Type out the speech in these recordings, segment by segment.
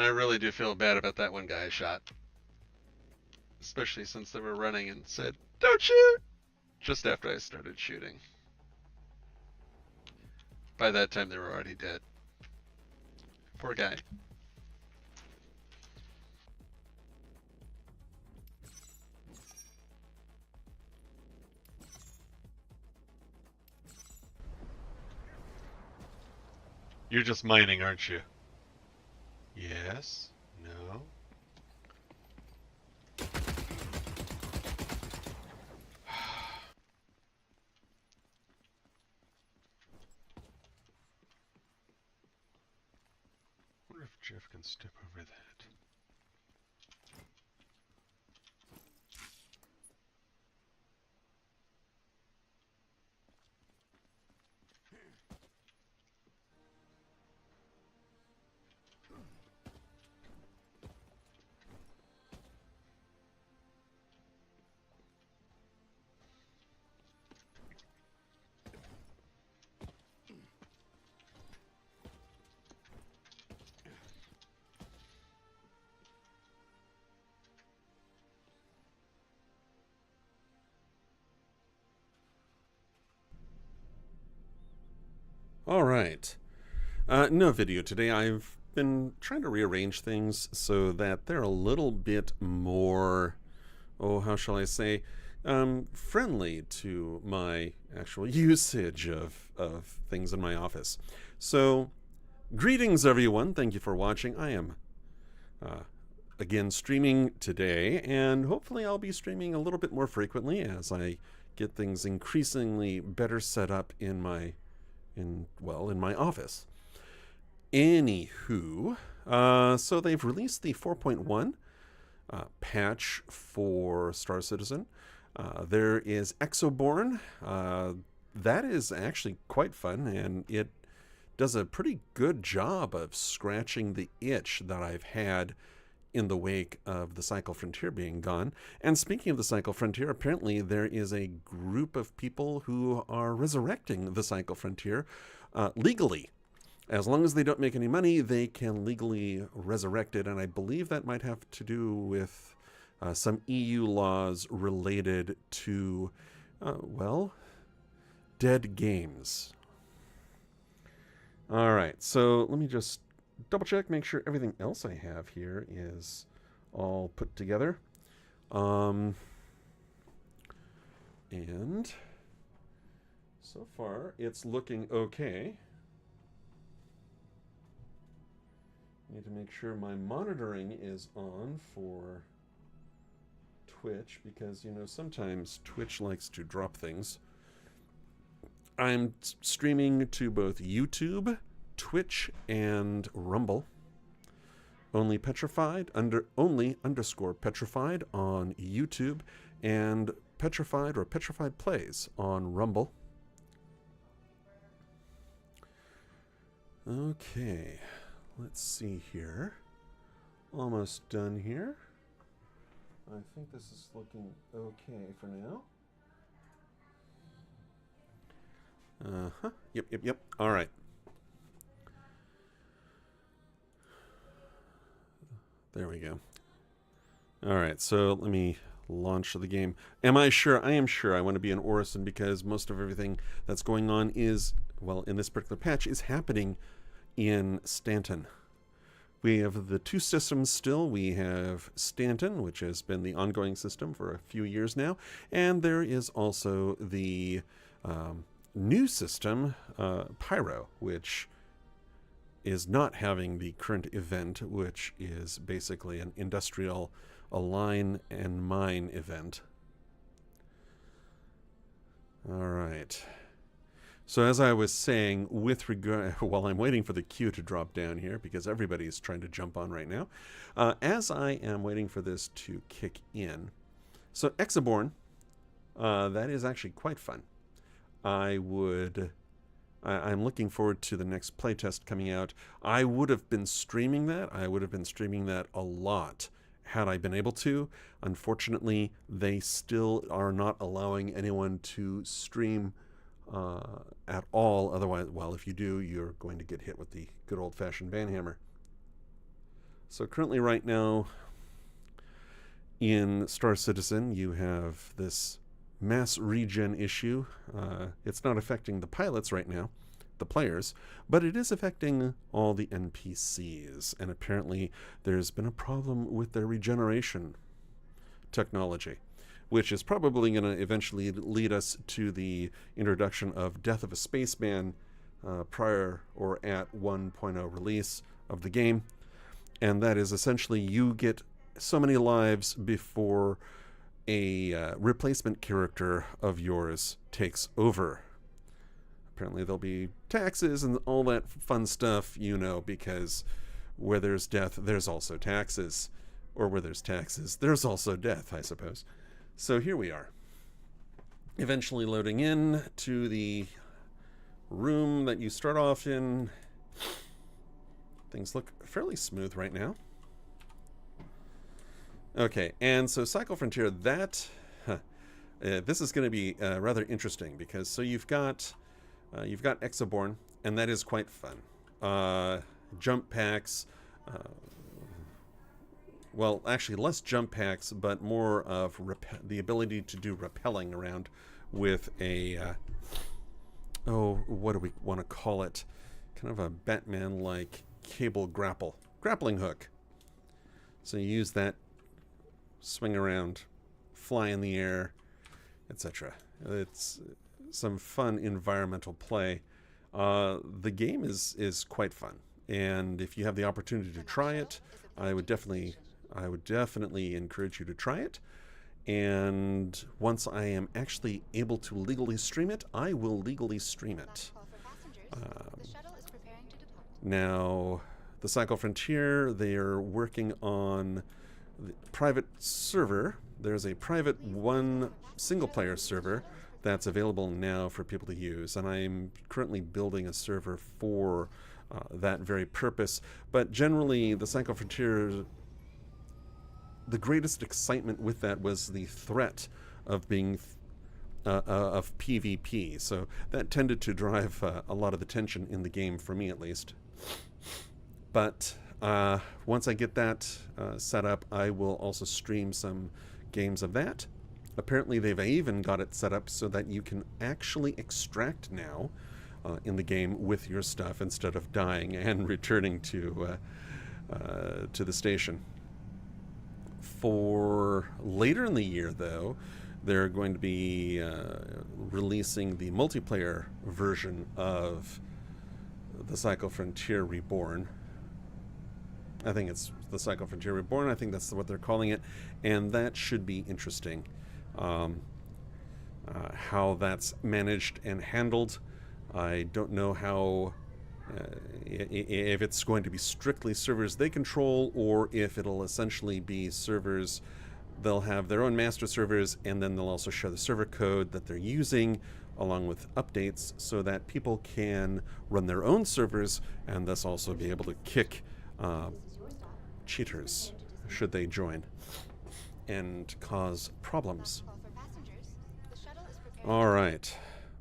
I really do feel bad about that one guy I shot. Especially since they were running and said, "Don't shoot!" just after I started shooting. By that time, they were already dead. Poor guy. You're just mining, aren't you? Yes. No. Wonder if Jeff can step over that. All right. No video today. I've been trying to rearrange things so that they're a little bit more, oh, how shall I say, friendly to my actual usage of things in my office. So, greetings, everyone. Thank you for watching. I am, uh, again, streaming today, and hopefully I'll be streaming a little bit more frequently as I get things increasingly better set up in my in my office. Anywho, so they've released the 4.1 patch for Star Citizen. There is Exoborne. That is actually quite fun, and it does a pretty good job of scratching the itch that I've had in the wake of the Cycle Frontier being gone. And speaking of the Cycle Frontier, apparently there is a group of people who are resurrecting the Cycle Frontier legally. As long as they don't make any money, they can legally resurrect it. And I believe that might have to do with some EU laws related to, well, dead games. All right, so let me just double check, make sure everything else I have here is all put together. And so far it's looking okay. Need to make sure my monitoring is on for Twitch because, you know, sometimes Twitch likes to drop things. I'm streaming to both YouTube, Twitch, and Rumble. Only underscore petrified on YouTube, and petrified or petrified plays on Rumble. Okay, let's see here. Almost done here. I think this is looking okay for now. Uh-huh. Yep. All right. There we go. All right, so let me launch the game. Am I sure? I am sure I want to be in Orison because most of everything that's going on is, well, in this particular patch, is happening in Stanton. We have the two systems still. We have Stanton, which has been the ongoing system for a few years now, and there is also the new system, Pyro, which is not having the current event, which is basically an industrial align and mine event. All right. So as I was saying, with regard, while I'm waiting for the queue to drop down here, because everybody's trying to jump on right now, as I am waiting for this to kick in, so Exoborne, that is actually quite fun. I'm looking forward to the next playtest coming out. I would have been streaming that. I would have been streaming that a lot had I been able to. Unfortunately, they still are not allowing anyone to stream at all. Otherwise, well, if you do, you're going to get hit with the good old-fashioned banhammer. So currently right now in Star Citizen, you have this mass regen issue. It's not affecting the pilots right now, the players, but it is affecting all the NPCs. And apparently there's been a problem with their regeneration technology, which is probably going to eventually lead us to the introduction of Death of a Spaceman prior or at 1.0 release of the game. And that is essentially you get so many lives before a replacement character of yours takes over. Apparently there'll be taxes and all that fun stuff, you know, because where there's death, there's also taxes. Or where there's taxes, there's also death, I suppose. So here we are. Eventually loading in to the room that you start off in. Things look fairly smooth right now. Okay, and so Cycle Frontier, this is going to be rather interesting because so you've got Exoborne, and that is quite fun. Jump packs, well, actually less jump packs, but more of the ability to do rappelling around with a what do we want to call it? Kind of a Batman-like cable grappling hook. So you use that, swing around, fly in the air, etc. It's some fun environmental play. The game is quite fun, and if you have the opportunity to try it, I would definitely encourage you to try it. And once I am actually able to legally stream it, I will legally stream it. Now, the Cycle Frontier, they are working on the private server. There's a private single-player server that's available now for people to use, and I'm currently building a server for that very purpose. But generally, the Cycle Frontier, the greatest excitement with that was the threat of being of PvP. So that tended to drive a lot of the tension in the game, for me at least. But once I get that set up, I will also stream some games of that. Apparently they've even got it set up so that you can actually extract now in the game with your stuff instead of dying and returning to the station. For later in the year, though, they're going to be releasing the multiplayer version of the Cycle Frontier Reborn. I think it's the Cycle Frontier Reborn. I think that's what they're calling it, and that should be interesting. How that's managed and handled, I don't know how. If it's going to be strictly servers they control, or if it'll essentially be servers, they'll have their own master servers, and then they'll also share the server code that they're using along with updates so that people can run their own servers and thus also be able to kick cheaters should they join and cause problems. All right.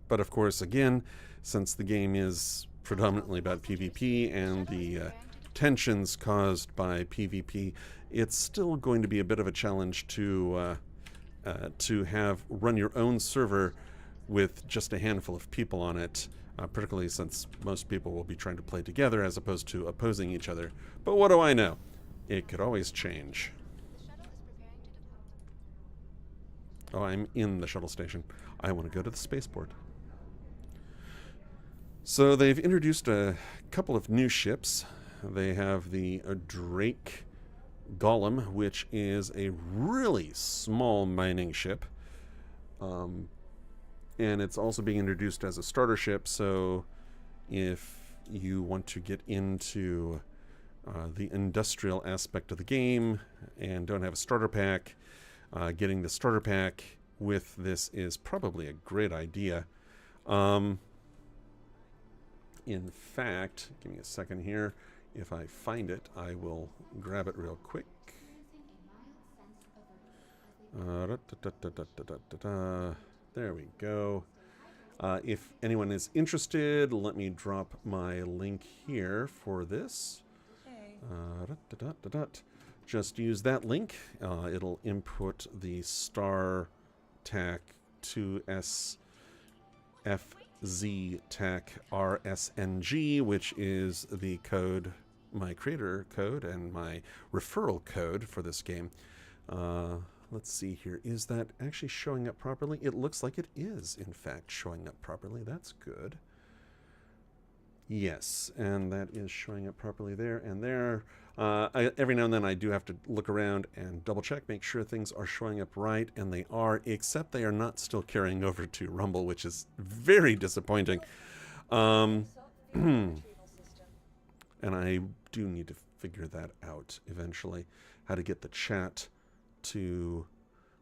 But of course, again, since the game is predominantly about PvP and the tensions caused by PvP, it's still going to be a bit of a challenge to run your own server with just a handful of people on it, particularly since most people will be trying to play together as opposed to opposing each other. But what do I know? It could always change. Oh, I'm in the shuttle station. I want to go to the spaceport. So they've introduced a couple of new ships. They have the Drake Golem, which is a really small mining ship. And it's also being introduced as a starter ship, so if you want to get into the industrial aspect of the game and don't have a starter pack, getting the starter pack with this is probably a great idea. In fact, give me a second here. If I find it, I will grab it real quick. There we go. If anyone is interested, let me drop my link here for this. Just use that link. It'll input the star tac 2S FZ tac RSNG, which is the code, my creator code and my referral code for this game. Let's see here. Is that actually showing up properly? It looks like it is, in fact, showing up properly. That's good. Yes, and that is showing up properly there and there. Every now and then I do have to look around and double check, make sure things are showing up right, and they are, except they are not still carrying over to Rumble, which is very disappointing. And I do need to figure that out eventually, how to get the chat to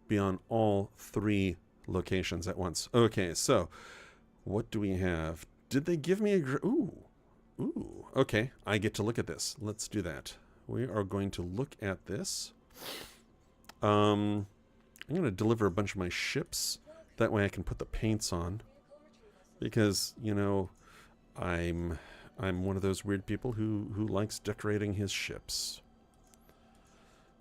be on all 3 locations at once. Okay, so what do we have? Did they give me a... Ooh. Okay, I get to look at this. Let's do that. We are going to look at this. I'm going to deliver a bunch of my ships. That way I can put the paints on. Because, you know, I'm one of those weird people who likes decorating his ships.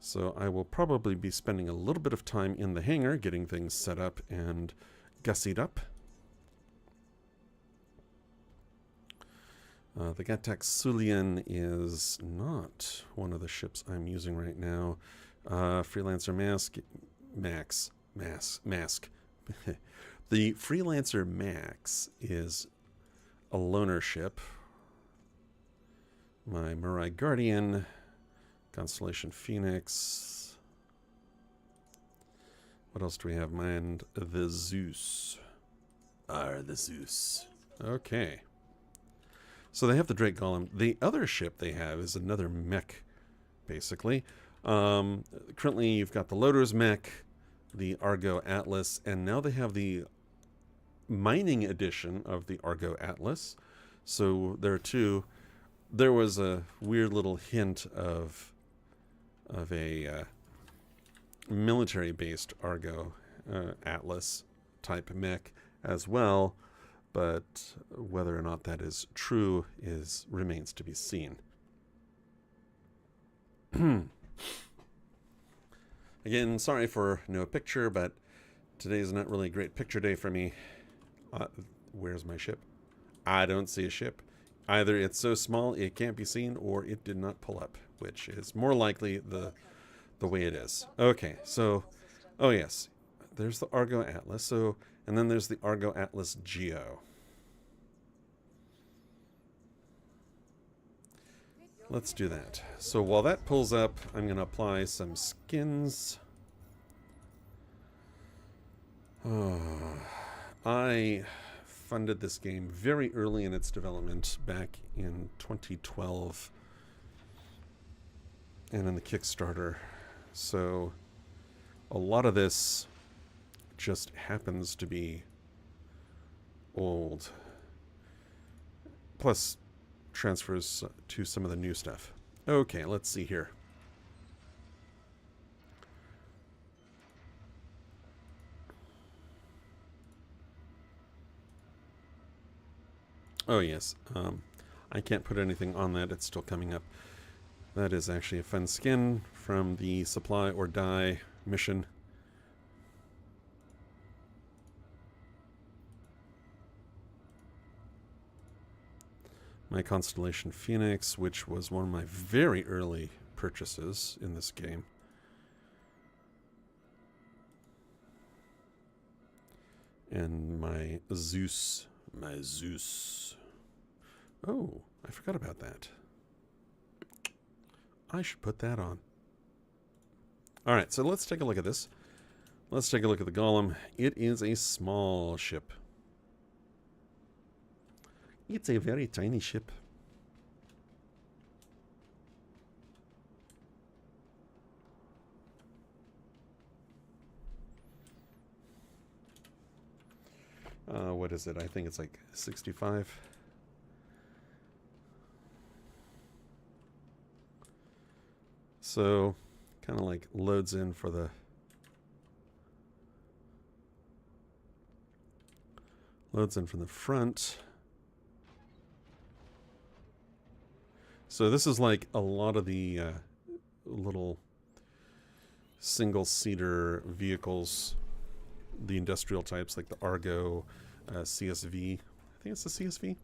So I will probably be spending a little bit of time in the hangar getting things set up and gussied up. The Gataxulian is not one of the ships I'm using right now. Freelancer Mask. The Freelancer Max is a loner ship. My Mirai Guardian, Constellation Phoenix. What else do we have? And the Zeus. The Zeus. Okay. So they have the Drake Golem. The other ship they have is another mech, basically. Currently, you've got the Loader's mech, the Argo Atlas, and now they have the mining edition of the Argo Atlas. So there are 2. There was a weird little hint of a military-based Argo Atlas type mech as well. But whether or not that is true remains to be seen. Again, sorry for no picture, but today is not really a great picture day for me. Where's my ship? I don't see a ship. Either it's so small it can't be seen, or it did not pull up, which is more likely the way it is. Okay, so, oh yes, there's the Argo Atlas. So. And then there's the Argo Atlas Geo. Let's do that. So while that pulls up, I'm going to apply some skins. I funded this game very early in its development, back in 2012, and in the Kickstarter. So a lot of this just happens to be old. Plus transfers to some of the new stuff. Okay, let's see here. Oh yes, I can't put anything on that, it's still coming up. That is actually a fun skin from the Supply or Die mission. My Constellation Phoenix, which was one of my very early purchases in this game. And my Zeus. Oh, I forgot about that. I should put that on. Alright, so let's take a look at this. Let's take a look at the Golem. It is a small ship. It's a very tiny ship. What is it? I think it's like 65. So, kind of like loads in for the from the front. So this is like a lot of the little single-seater vehicles, the industrial types like the Argo, CSV. I think it's the CSV.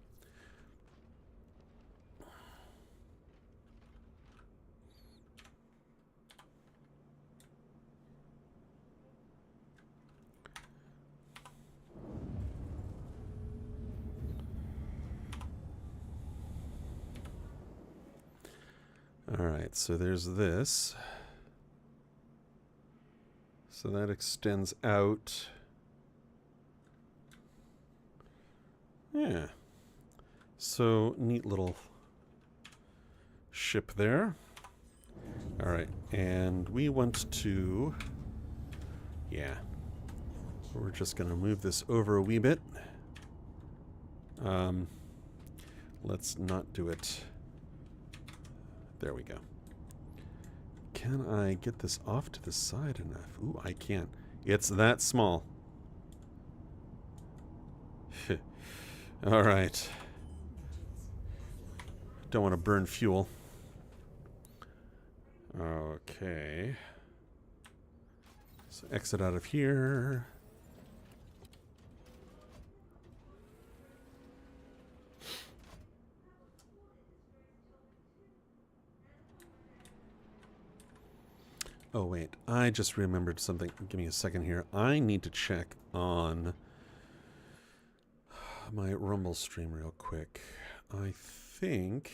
All right, so there's this. So that extends out. Yeah. So neat little ship there. All right, and we want to, yeah, we're just going to move this over a wee bit. Let's not do it. There we go. Can I get this off to the side enough? Ooh, I can. It's that small. All right. Don't want to burn fuel. Okay. So exit out of here. Oh, wait. I just remembered something. Give me a second here. I need to check on my Rumble stream real quick. I think...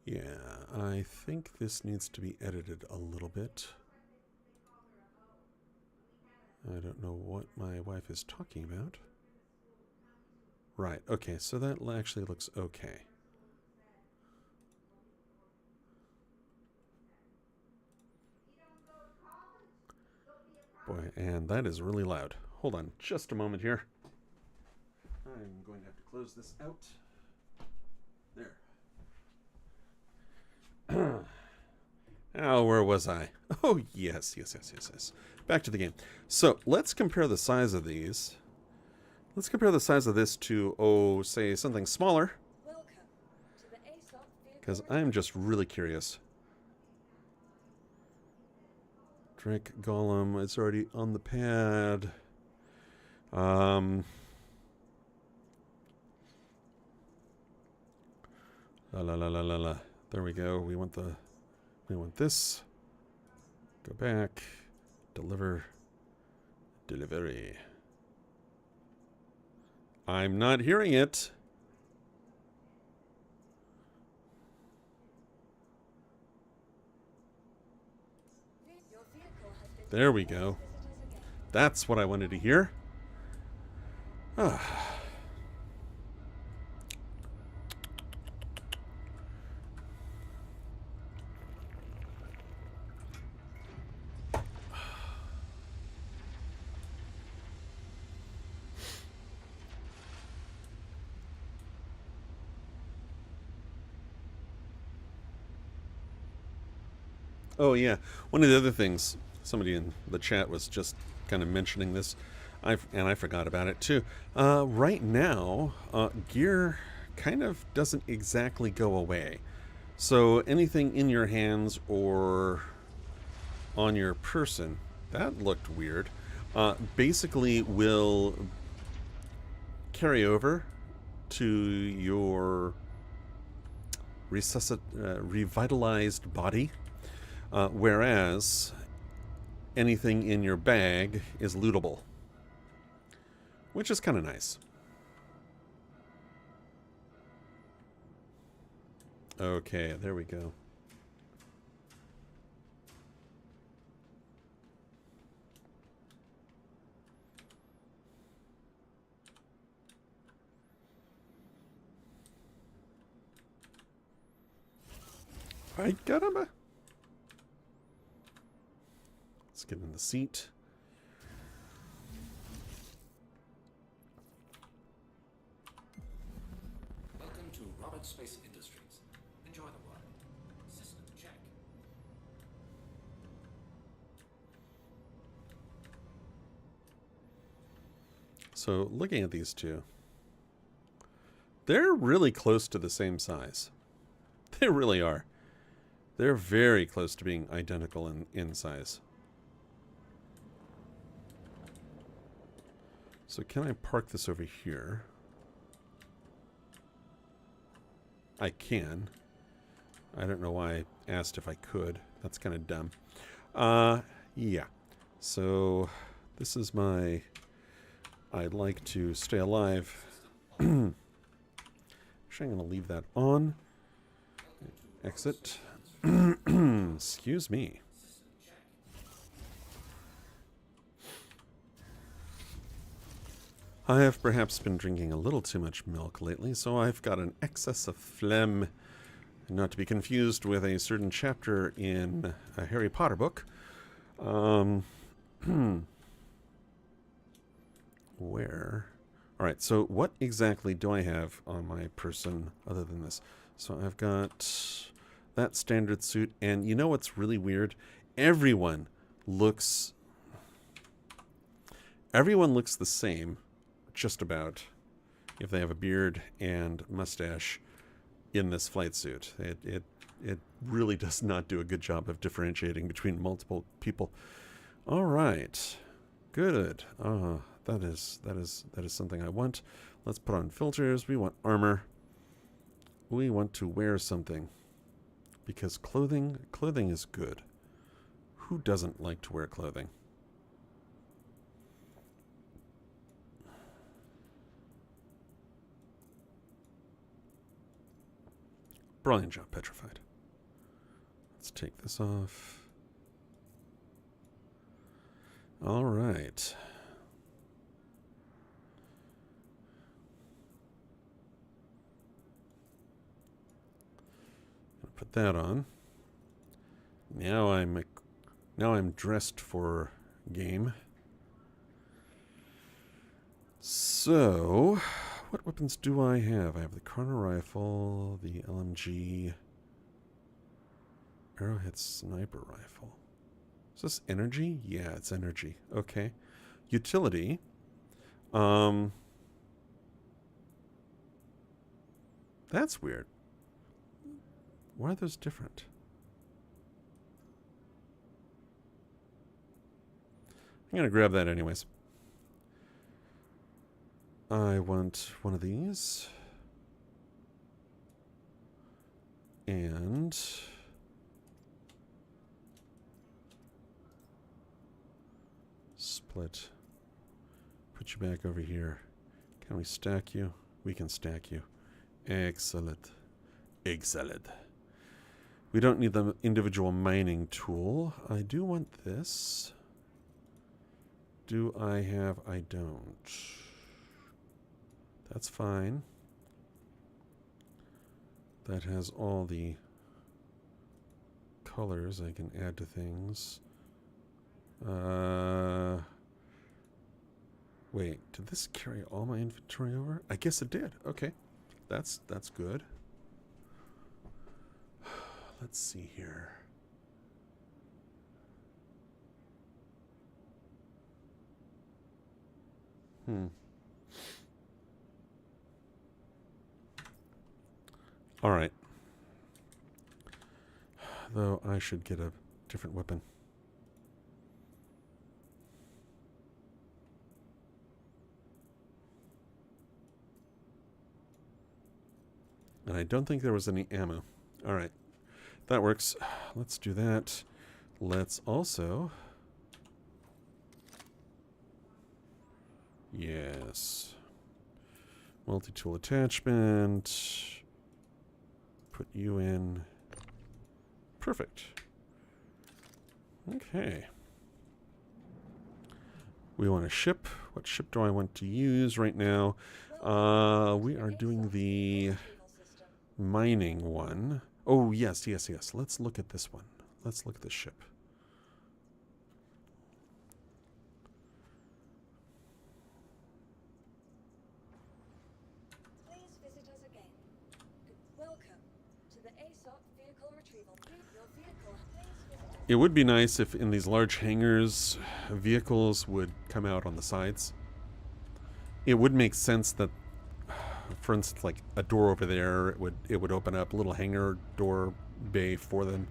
yeah, I think this needs to be edited a little bit. I don't know what my wife is talking about. Right, okay, so that actually looks okay. Boy, and that is really loud. Hold on just a moment here. I'm going to have to close this out. There. Oh, where was I? Oh, yes. Back to the game. So, let's compare the size of these. Let's compare the size of this to, oh, say, something smaller. Because I'm just really curious. Drake Golem is already on the pad. La la la la la la. There we go. We want this. Go back. Deliver. Delivery. I'm not hearing it. There we go. That's what I wanted to hear. Ah. Oh, yeah. One of the other things, somebody in the chat was just kind of mentioning this, and I forgot about it too. Right now, gear kind of doesn't exactly go away. So anything in your hands or on your person, that looked weird, basically will carry over to your revitalized body. Whereas anything in your bag is lootable, which is kind of nice. Okay, there we go. Ay, caramba. Let's get in the seat. Welcome to Robert Space Industries. Enjoy the ride. System check. So looking at these two, they're really close to the same size. They really are. They're very close to being identical in size. So can I park this over here? I can. I don't know why I asked if I could. That's kind of dumb. Yeah. So this is my... I'd like to stay alive. Actually, I'm going to leave that on. Exit. Excuse me. I have perhaps been drinking a little too much milk lately, so I've got an excess of phlegm. Not to be confused with a certain chapter in a Harry Potter book. Where? Alright, so what exactly do I have on my person other than this? So I've got that standard suit, and you know what's really weird? Everyone looks the same, just about, if they have a beard and mustache in this flight suit. It really does not do a good job of differentiating between multiple people. All right, good. That is something I want. Let's put on filters. We want armor. We want to wear something, because clothing is good. Who doesn't like to wear clothing? Brilliant job, Petrified. Let's take this off. All right. Put that on. Now I'm dressed for game. So, what weapons do I have? I have the corner rifle, the LMG, arrowhead sniper rifle. Is this energy? Yeah, it's energy. Okay. Utility. That's weird. Why are those different? I'm going to grab that anyways. I want one of these. And split. Put you back over here. Can we stack you? We can stack you. Excellent. Excellent. We don't need the individual mining tool. I do want this. Do I have? I don't. That's fine. That has all the colors I can add to things. Wait, did this carry all my inventory over? I guess it did. Okay. That's good. Let's see here. All right. Though I should get a different weapon. And I don't think there was any ammo. All right. That works. Let's do that. Let's also... Yes. Multi-tool attachment. Put you in. Perfect. Okay. We want a ship. What ship do I want to use right now? We are doing the mining one. Oh, yes. Let's look at this one. Let's look at this ship. Please visit us again. Welcome to the ASOP vehicle retrieval. Your vehicle. Please visit us. It would be nice if in these large hangars, vehicles would come out on the sides. It would make sense that for instance, like a door over there, it would open up a little hangar door bay for them,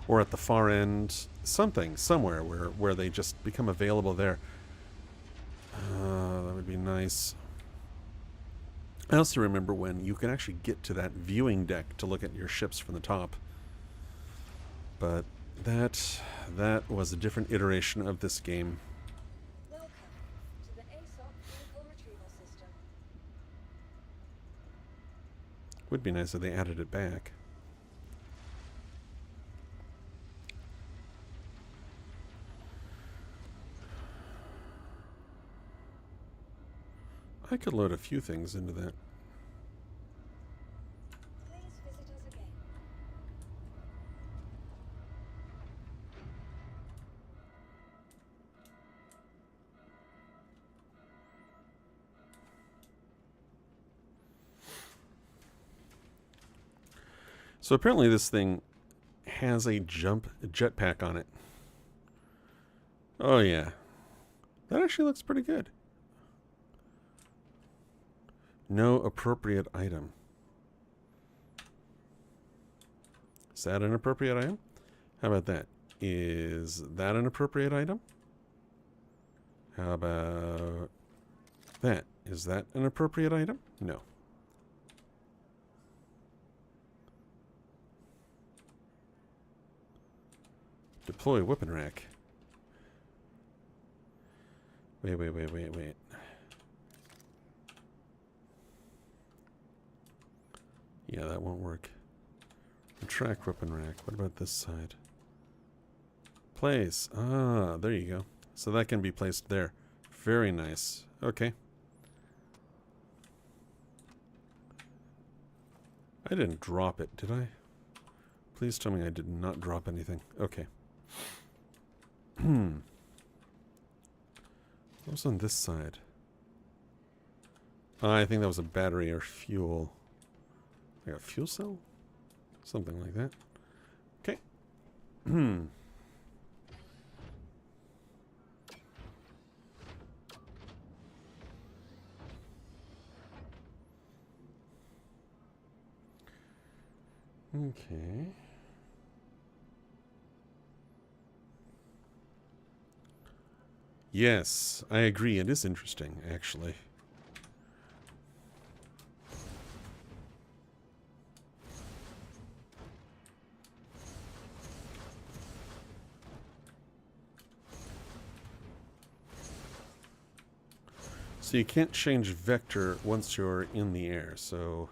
or at the far end, something somewhere where they just become available there. That would be nice. I also remember when you could actually get to that viewing deck to look at your ships from the top. But that was a different iteration of this game. Welcome to the ASOP vehicle retrieval system. Would be nice if they added it back. I could load a few things into that. Please visit us again. So apparently this thing has a jetpack on it. Oh yeah. That actually looks pretty good. No appropriate item. Is that an appropriate item? How about that? Is that an appropriate item? How about that? Is that an appropriate item? No. Deploy weapon rack. Wait. Yeah, that won't work. Track weapon rack. What about this side? Place. Ah, there you go. So that can be placed there. Very nice. Okay. I didn't drop it, did I? Please tell me I did not drop anything. Okay. What was on this side? I think that was a battery or fuel. Like a fuel cell? Something like that. Okay. Okay. Yes, I agree. It is interesting, actually. So you can't change vector once you're in the air, so...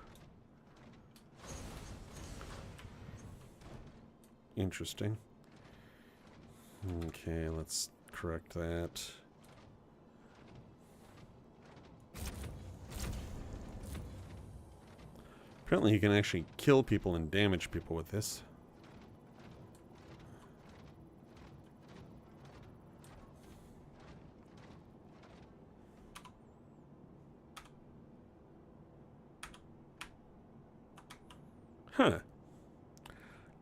Interesting. Okay, let's correct that. Apparently you can actually kill people and damage people with this. Huh.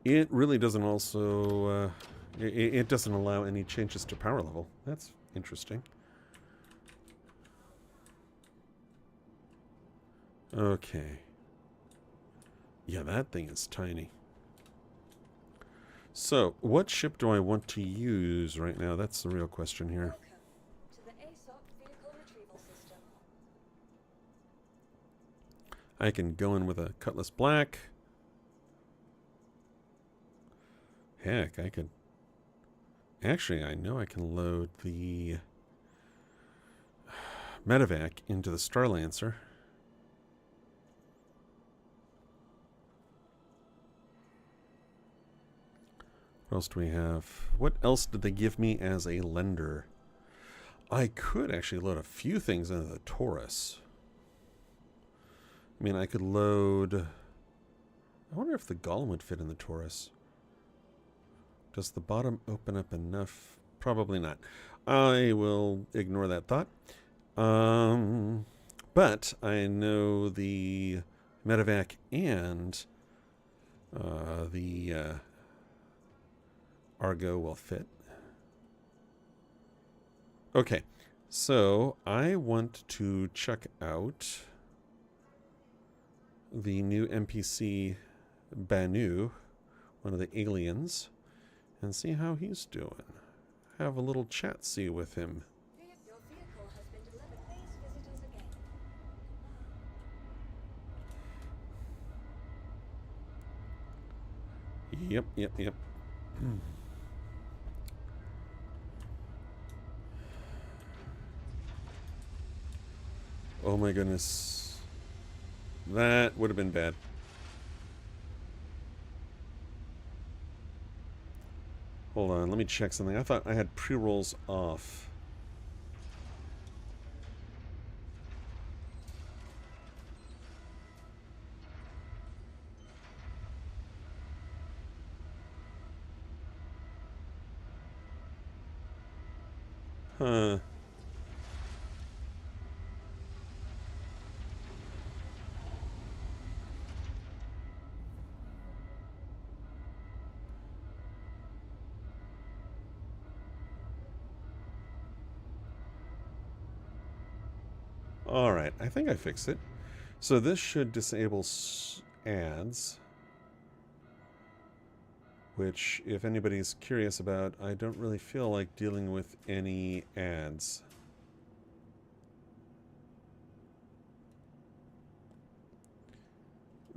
It really doesn't also... it doesn't allow any changes to power level. That's interesting. Okay. Yeah, that thing is tiny. So, what ship do I want to use right now? That's the real question here. Welcome to the ASOP vehicle retrieval system. I can go in with a Cutlass Black. Heck, I could... Actually, I know I can load the Medevac into the Starlancer. What else do we have? What else did they give me as a lender? I could actually load a few things into the Taurus. I mean, I could load... I wonder if the Golem would fit in the Taurus. Does the bottom open up enough? Probably not. I will ignore that thought. But I know the Medevac and the Argo will fit. Okay, so I want to check out the new NPC Banu, one of the aliens, and see how he's doing. Have a little chat-see with him. Your vehicle has been delivered. Please visit us again. Yep. Oh my goodness. That would have been bad. Hold on, let me check something. I thought I had pre-rolls off. Huh. Alright, I think I fixed it. So this should disable ads. Which, if anybody's curious about, I don't really feel like dealing with any ads.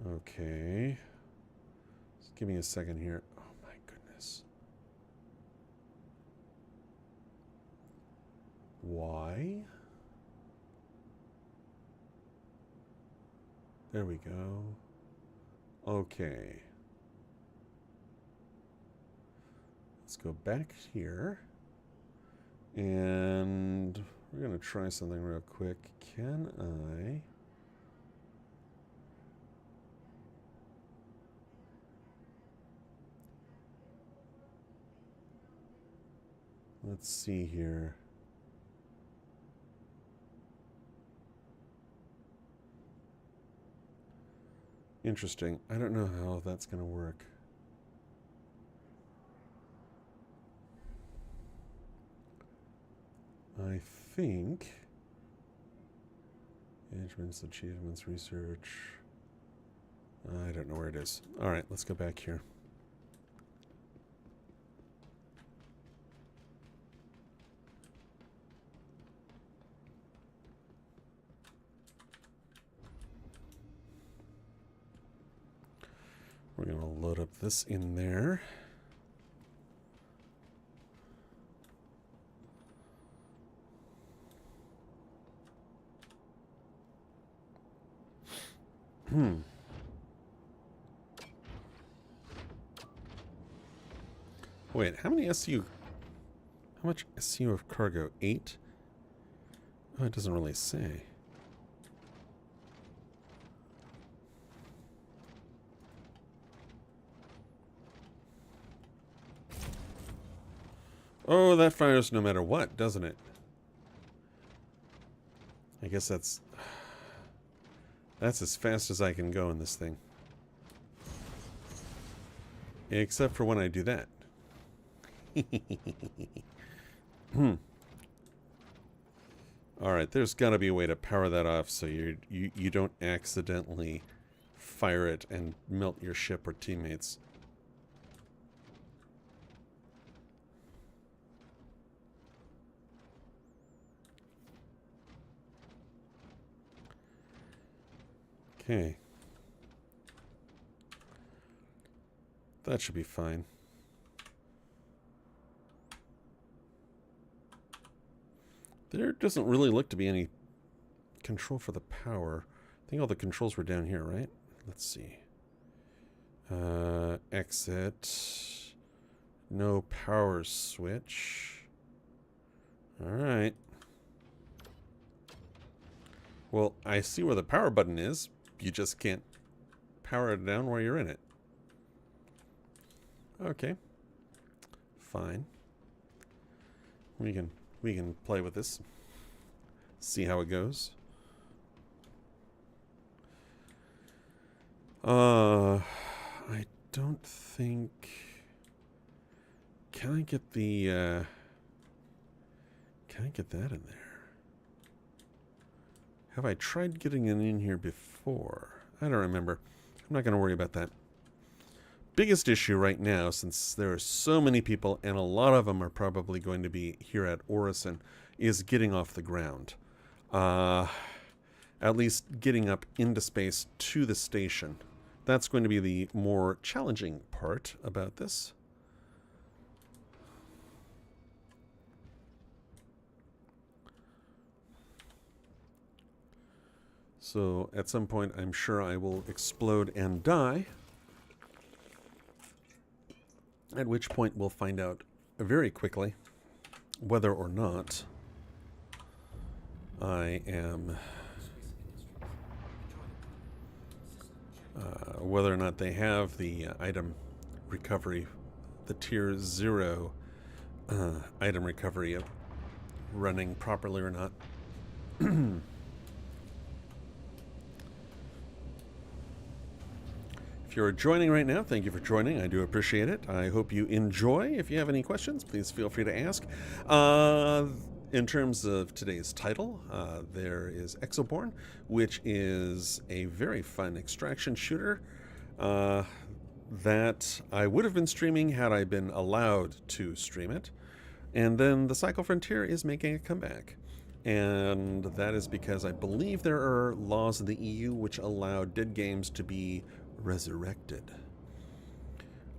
Okay. Just give me a second here. Oh my goodness. Why? There we go. Okay. Let's go back here. And we're going to try something real quick. Can I... Let's see here. Interesting. I don't know how that's going to work. I think... Management's, achievements, research... I don't know where it is. Alright, let's go back here. We're going to load up this in there. Wait, how many SU... How much SU of cargo? 8? Oh, it doesn't really say. Oh, that fires no matter what, doesn't it? I guess that's as fast as I can go in this thing. Except for when I do that. Alright, there's got to be a way to power that off so you don't accidentally fire it and melt your ship or teammates. Okay. That should be fine. There doesn't really look to be any control for the power. I think all the controls were down here, right? Let's see. Exit. No power switch. Alright. Well, I see where the power button is. You just can't power it down while you're in it. Okay. Fine. We can play with this. See how it goes. I don't think... Can I get the, Can I get that in there? Have I tried getting it in here before? I don't remember. I'm not going to worry about that. Biggest issue right now, since there are so many people, and a lot of them are probably going to be here at Orison, is getting off the ground. At least getting up into space to the station. That's going to be the more challenging part about this. So at some point, I'm sure I will explode and die. At which point, we'll find out very quickly whether or not I am... whether or not they have the item recovery, the tier 0 item recovery running properly or not. If you're joining right now, thank you for joining. I do appreciate it. I hope you enjoy. If you have any questions, please feel free to ask. In terms of today's title, there is Exoborne, which is a very fun extraction shooter that I would have been streaming had I been allowed to stream it. And then the Cycle Frontier is making a comeback. And that is because I believe there are laws in the EU which allow dead games to be resurrected.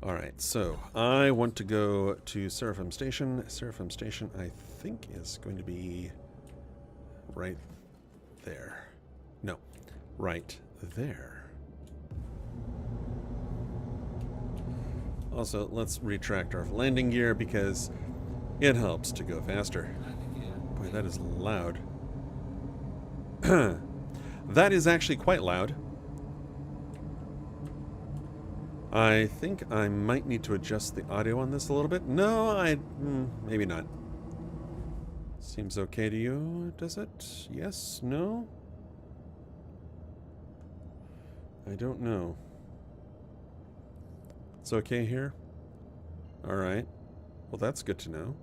Alright, so I want to go to Seraphim Station. Seraphim Station, I think, is going to be right there. No, right there. Also, let's retract our landing gear because it helps to go faster. Boy, that is loud. That is actually quite loud. I think I might need to adjust the audio on this a little bit. No, maybe not. Seems okay to you, does it? Yes? No? I don't know. It's okay here? Alright. Well, that's good to know.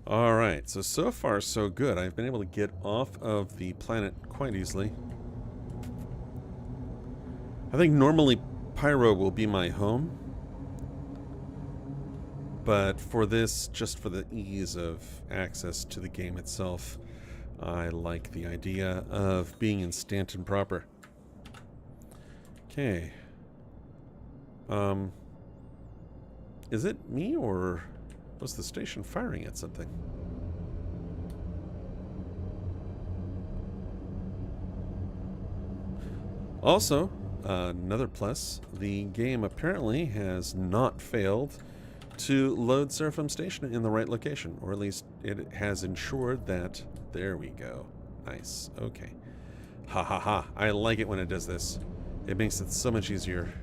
Alright, so far so good. I've been able to get off of the planet quite easily. I think normally Pyro will be my home. But for this, just for the ease of access to the game itself, I like the idea of being in Stanton proper. Okay. Is it me or was the station firing at something? Also, another plus, the game apparently has not failed to load Seraphim Station in the right location, or at least it has ensured that. There we go. Nice. Okay. Ha ha ha. I like it when it does this. It makes it so much easier.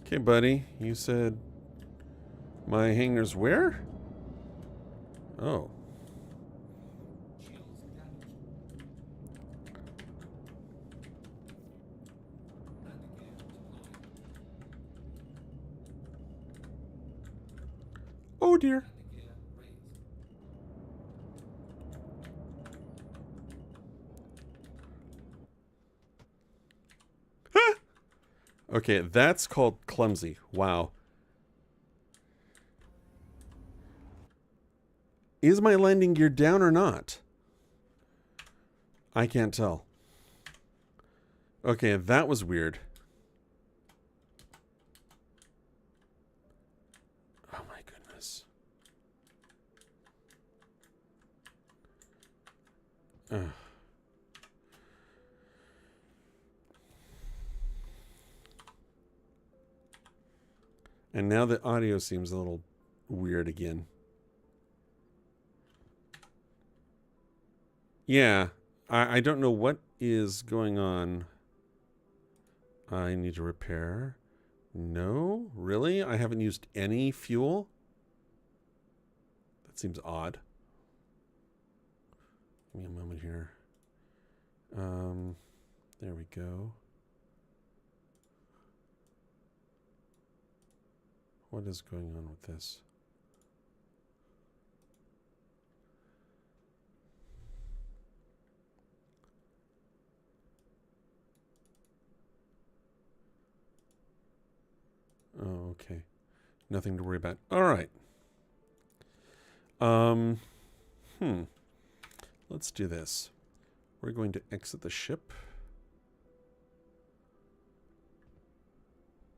Okay, buddy, you said my hangar's where? Oh. Oh dear. Okay, that's called clumsy. Wow. Is my landing gear down or not? I can't tell. Okay, that was weird. Oh my goodness. Ugh. And now the audio seems a little weird again. Yeah, I don't know what is going on I need to repair. No? Really? I haven't used any fuel? That seems odd. Give me a moment here. There we go. What is going on with this? Oh, okay. Nothing to worry about. All right. Let's do this. We're going to exit the ship.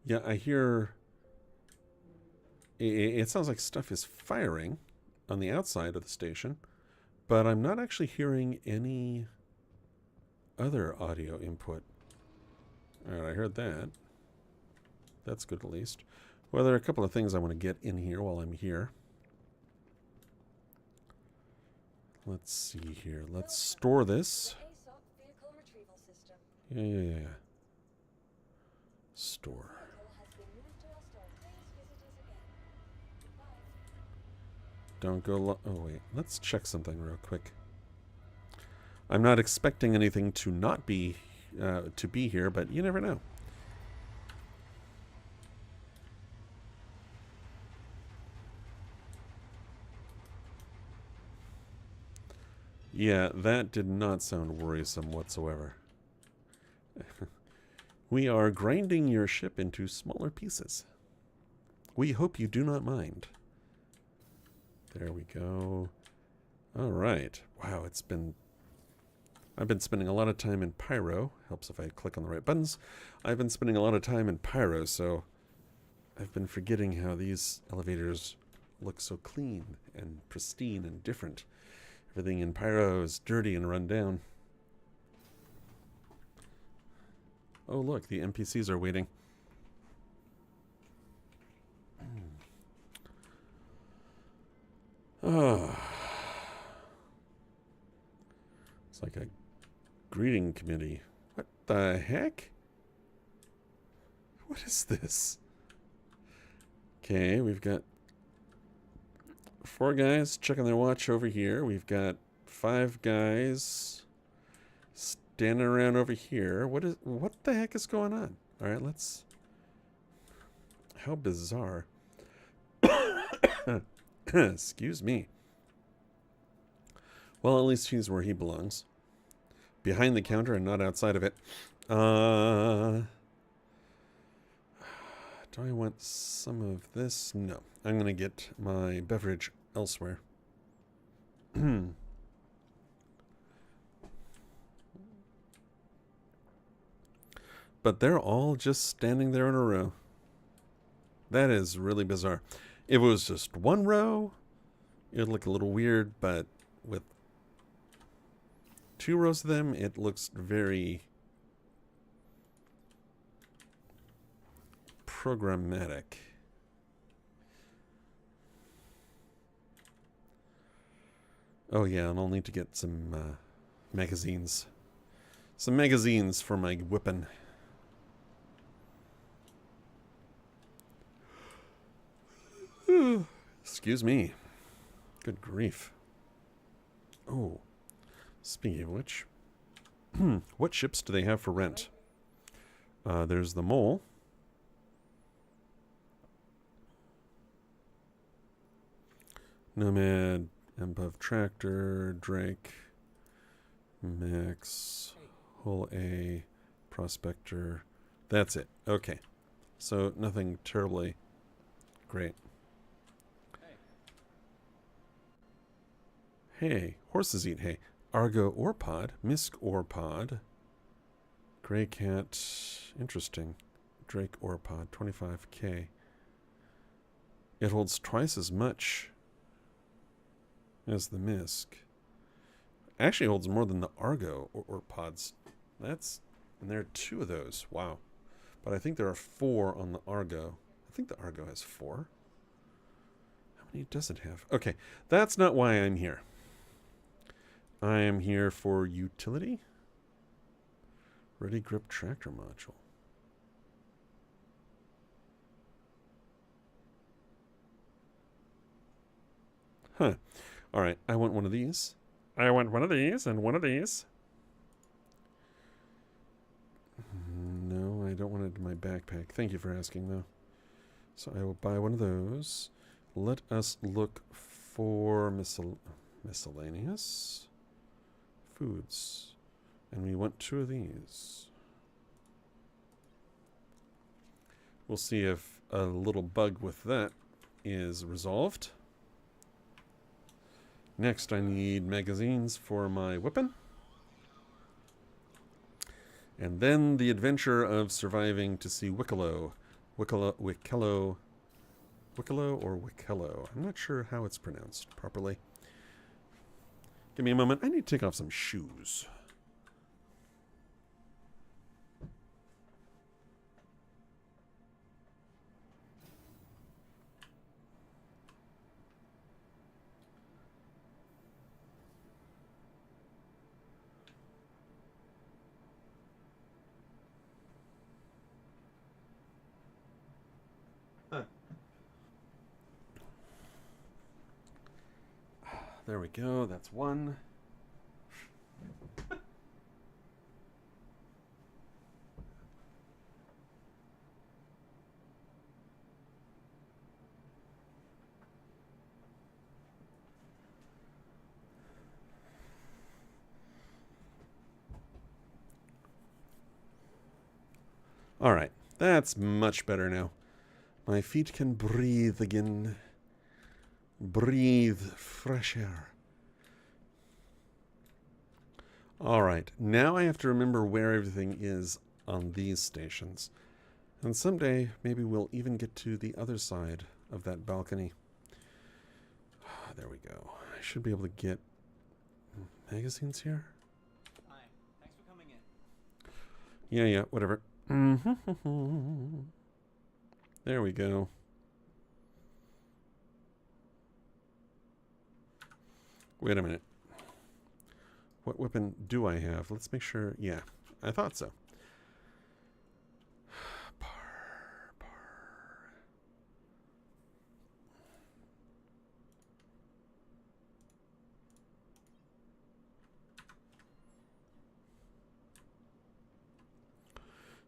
Yeah, I hear... It sounds like stuff is firing on the outside of the station, but I'm not actually hearing any other audio input. All right, I heard that. That's good at least. Well, there are a couple of things I want to get in here while I'm here. Let's see here. Let's store this. Yeah. Store. Don't go... Oh, wait. Let's check something real quick. I'm not expecting anything to not be... to be here, but you never know. Yeah, that did not sound worrisome whatsoever. We are grinding your ship into smaller pieces. We hope you do not mind. There we go. All right. Wow, I've been spending a lot of time in Pyro. Helps if I click on the right buttons. I've been spending a lot of time in Pyro, so I've been forgetting how these elevators look so clean and pristine and different. Everything in Pyro is dirty and run down. Oh, look, the NPCs are waiting. Oh. It's like a greeting committee. What the heck? What is this? Okay, we've got 4 guys checking their watch over here. We've got 5 guys standing around over here. What the heck is going on? All right, let's... How bizarre. Excuse me. Well, at least he's where he belongs. Behind the counter and not outside of it. Do I want some of this? No. I'm going to get my beverage elsewhere. But they're all just standing there in a row. That is really bizarre. If it was just one row, it would look a little weird, but with 2 rows of them, it looks very programmatic. Oh yeah, and I'll need to get some magazines. Some magazines for my weapon. Excuse me. Good grief. Oh. Speaking of which, what ships do they have for rent? There's the Mole. Nomad, Empov Tractor, Drake, Max, Hull A, Prospector. That's it. Okay. So nothing terribly great. Hey, horses eat hay. Argo ore pod, Misk ore pod, Grey Cat, interesting. Drake ore pod, 25k. It holds twice as much as the Misk. Actually holds more than the Argo ore pods. And there are 2 of those. Wow. But I think there are 4 on the Argo. I think the Argo has 4. How many does it have? Okay, that's not why I'm here. I am here for utility. Ready grip tractor module. Huh. All right. I want one of these. I want one of these and one of these. No, I don't want it in my backpack. Thank you for asking, though. So I will buy one of those. Let us look for miscellaneous foods. And we want 2 of these. We'll see if a little bug with that is resolved. Next, I need magazines for my weapon. And then the adventure of surviving to see Wicklow. Wicklow or Wickello. I'm not sure how it's pronounced properly. Give me a moment. I need to take off some shoes. There we go. That's one. All right. That's much better now. My feet can breathe again. Breathe fresh air. All right. Now I have to remember where everything is on these stations. And someday, maybe we'll even get to the other side of that balcony. There we go. I should be able to get magazines here. Hi. Thanks for coming in. Yeah, whatever. There we go. Wait a minute. What weapon do I have? Let's make sure. Yeah, I thought so.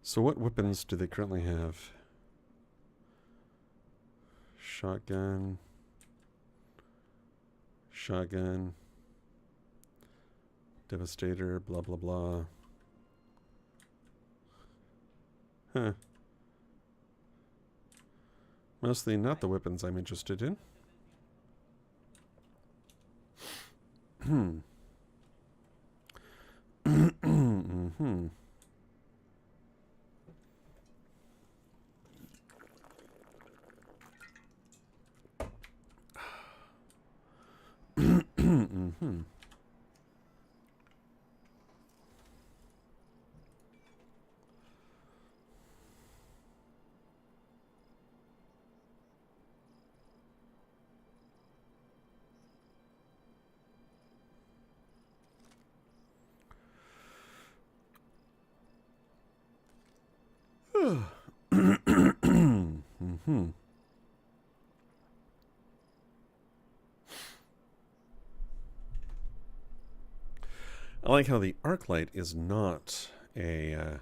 So what weapons do they currently have? Shotgun. Shotgun. Devastator, blah, blah, blah. Huh. Mostly not the weapons I'm interested in. Mm-hmm. Mm-hmm. Mm-hmm. I like how the arc light is not a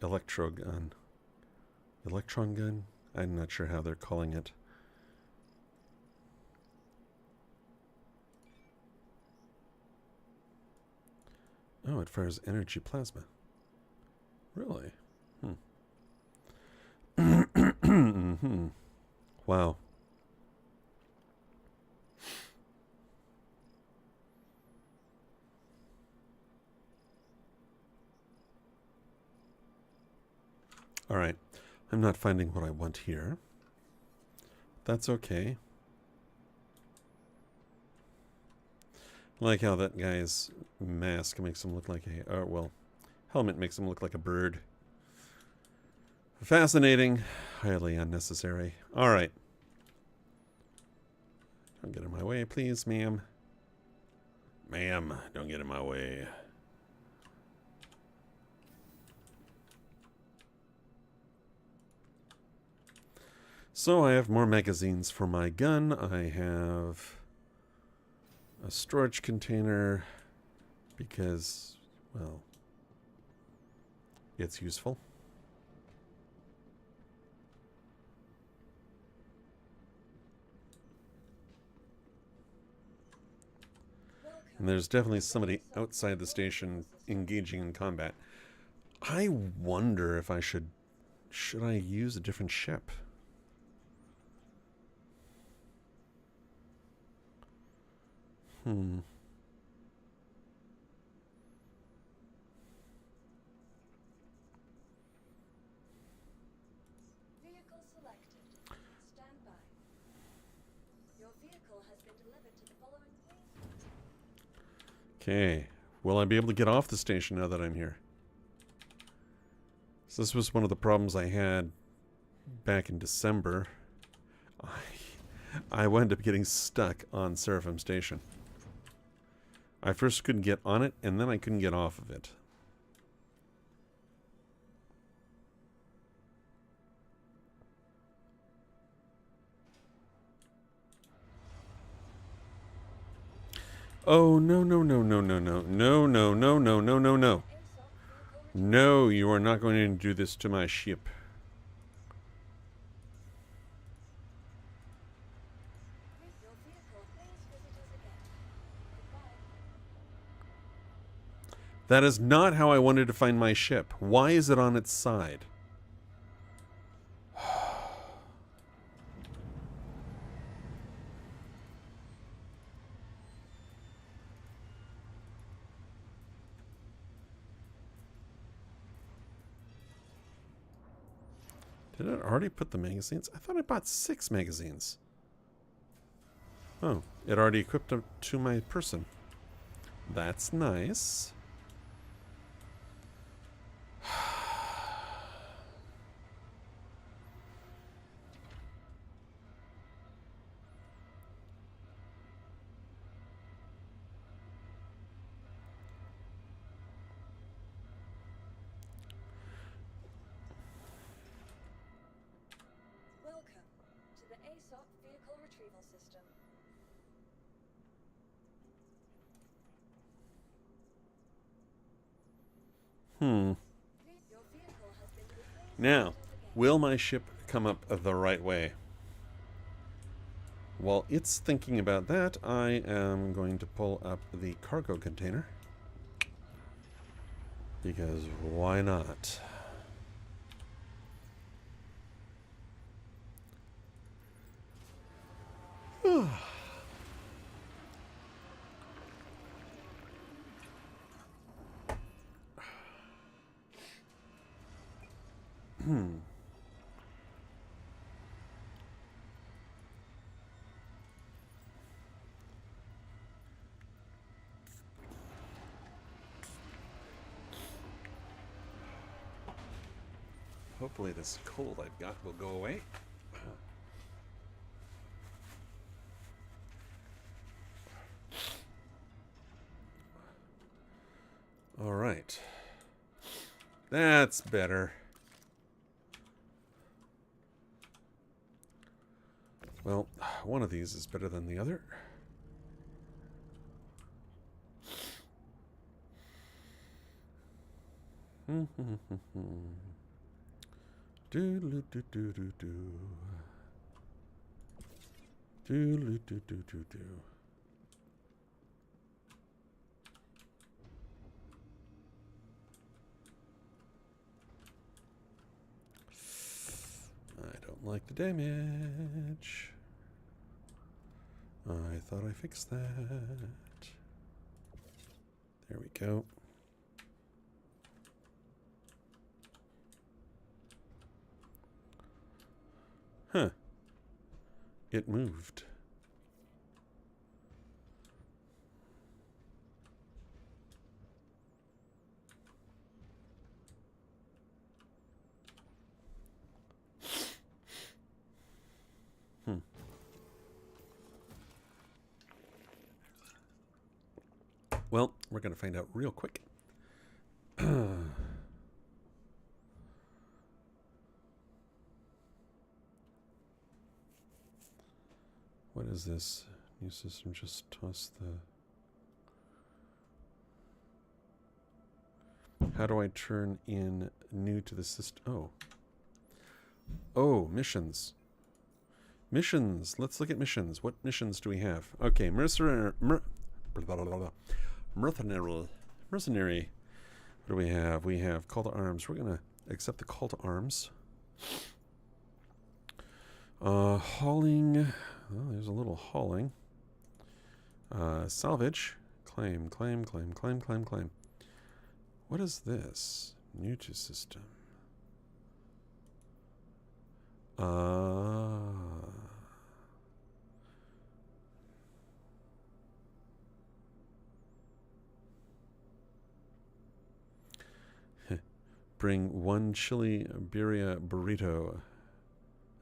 electron gun. Electron gun? I'm not sure how they're calling it. Oh, it fires energy plasma. Really? Mm-hmm. Wow. All right. I'm not finding what I want here. That's okay. I like how that guy's mask makes him look like a... well, helmet makes him look like a bird. Fascinating. Highly unnecessary. All right. Don't get in my way, please, ma'am. Ma'am, don't get in my way. So I have more magazines for my gun. I have a storage container because, well, it's useful. And there's definitely somebody outside the station engaging in combat. I wonder if I should I use a different ship? Hmm. Vehicle selected. Stand by. Your vehicle has been delivered to the following place. Okay. Will I be able to get off the station now that I'm here? So this was one of the problems I had back in December. I wound up getting stuck on Seraphim Station. I first couldn't get on it, and then I couldn't get off of it. Oh, no, no, no, no, no, no. No, no, no, no, no, no, no. No, you are not going to do this to my ship. Your vehicle, please visit us again. Goodbye. That is not how I wanted to find my ship. Why is it on its side? Did I already put the magazines? I thought I bought 6 magazines. Oh, it already equipped them to my person. That's nice. Welcome to the ASOP vehicle retrieval system. Hmm. Your vehicle has been replaced. Now, will my ship come up the right way? While it's thinking about that, I am going to pull up the cargo container. Because why not? Hopefully this cold I've got will go away. All right. That's better. Well, one of these is better than the other. Do-do-do-do-do-do. Do-do-do-do-do-do. I don't like the damage. I thought I fixed that. There we go. Huh. It moved. Well, we're going to find out real quick. What is this? New system, just toss the How do I turn in new to the system? Oh. Oh, missions. Missions. Let's look at missions. What missions do we have? Okay, mercenary. Mercenary. What do we have? We have call to arms. We're going to accept the call to arms. Hauling. Well, there's a little hauling. Salvage. Claim. What is this? New to system. Bring one chili birria burrito.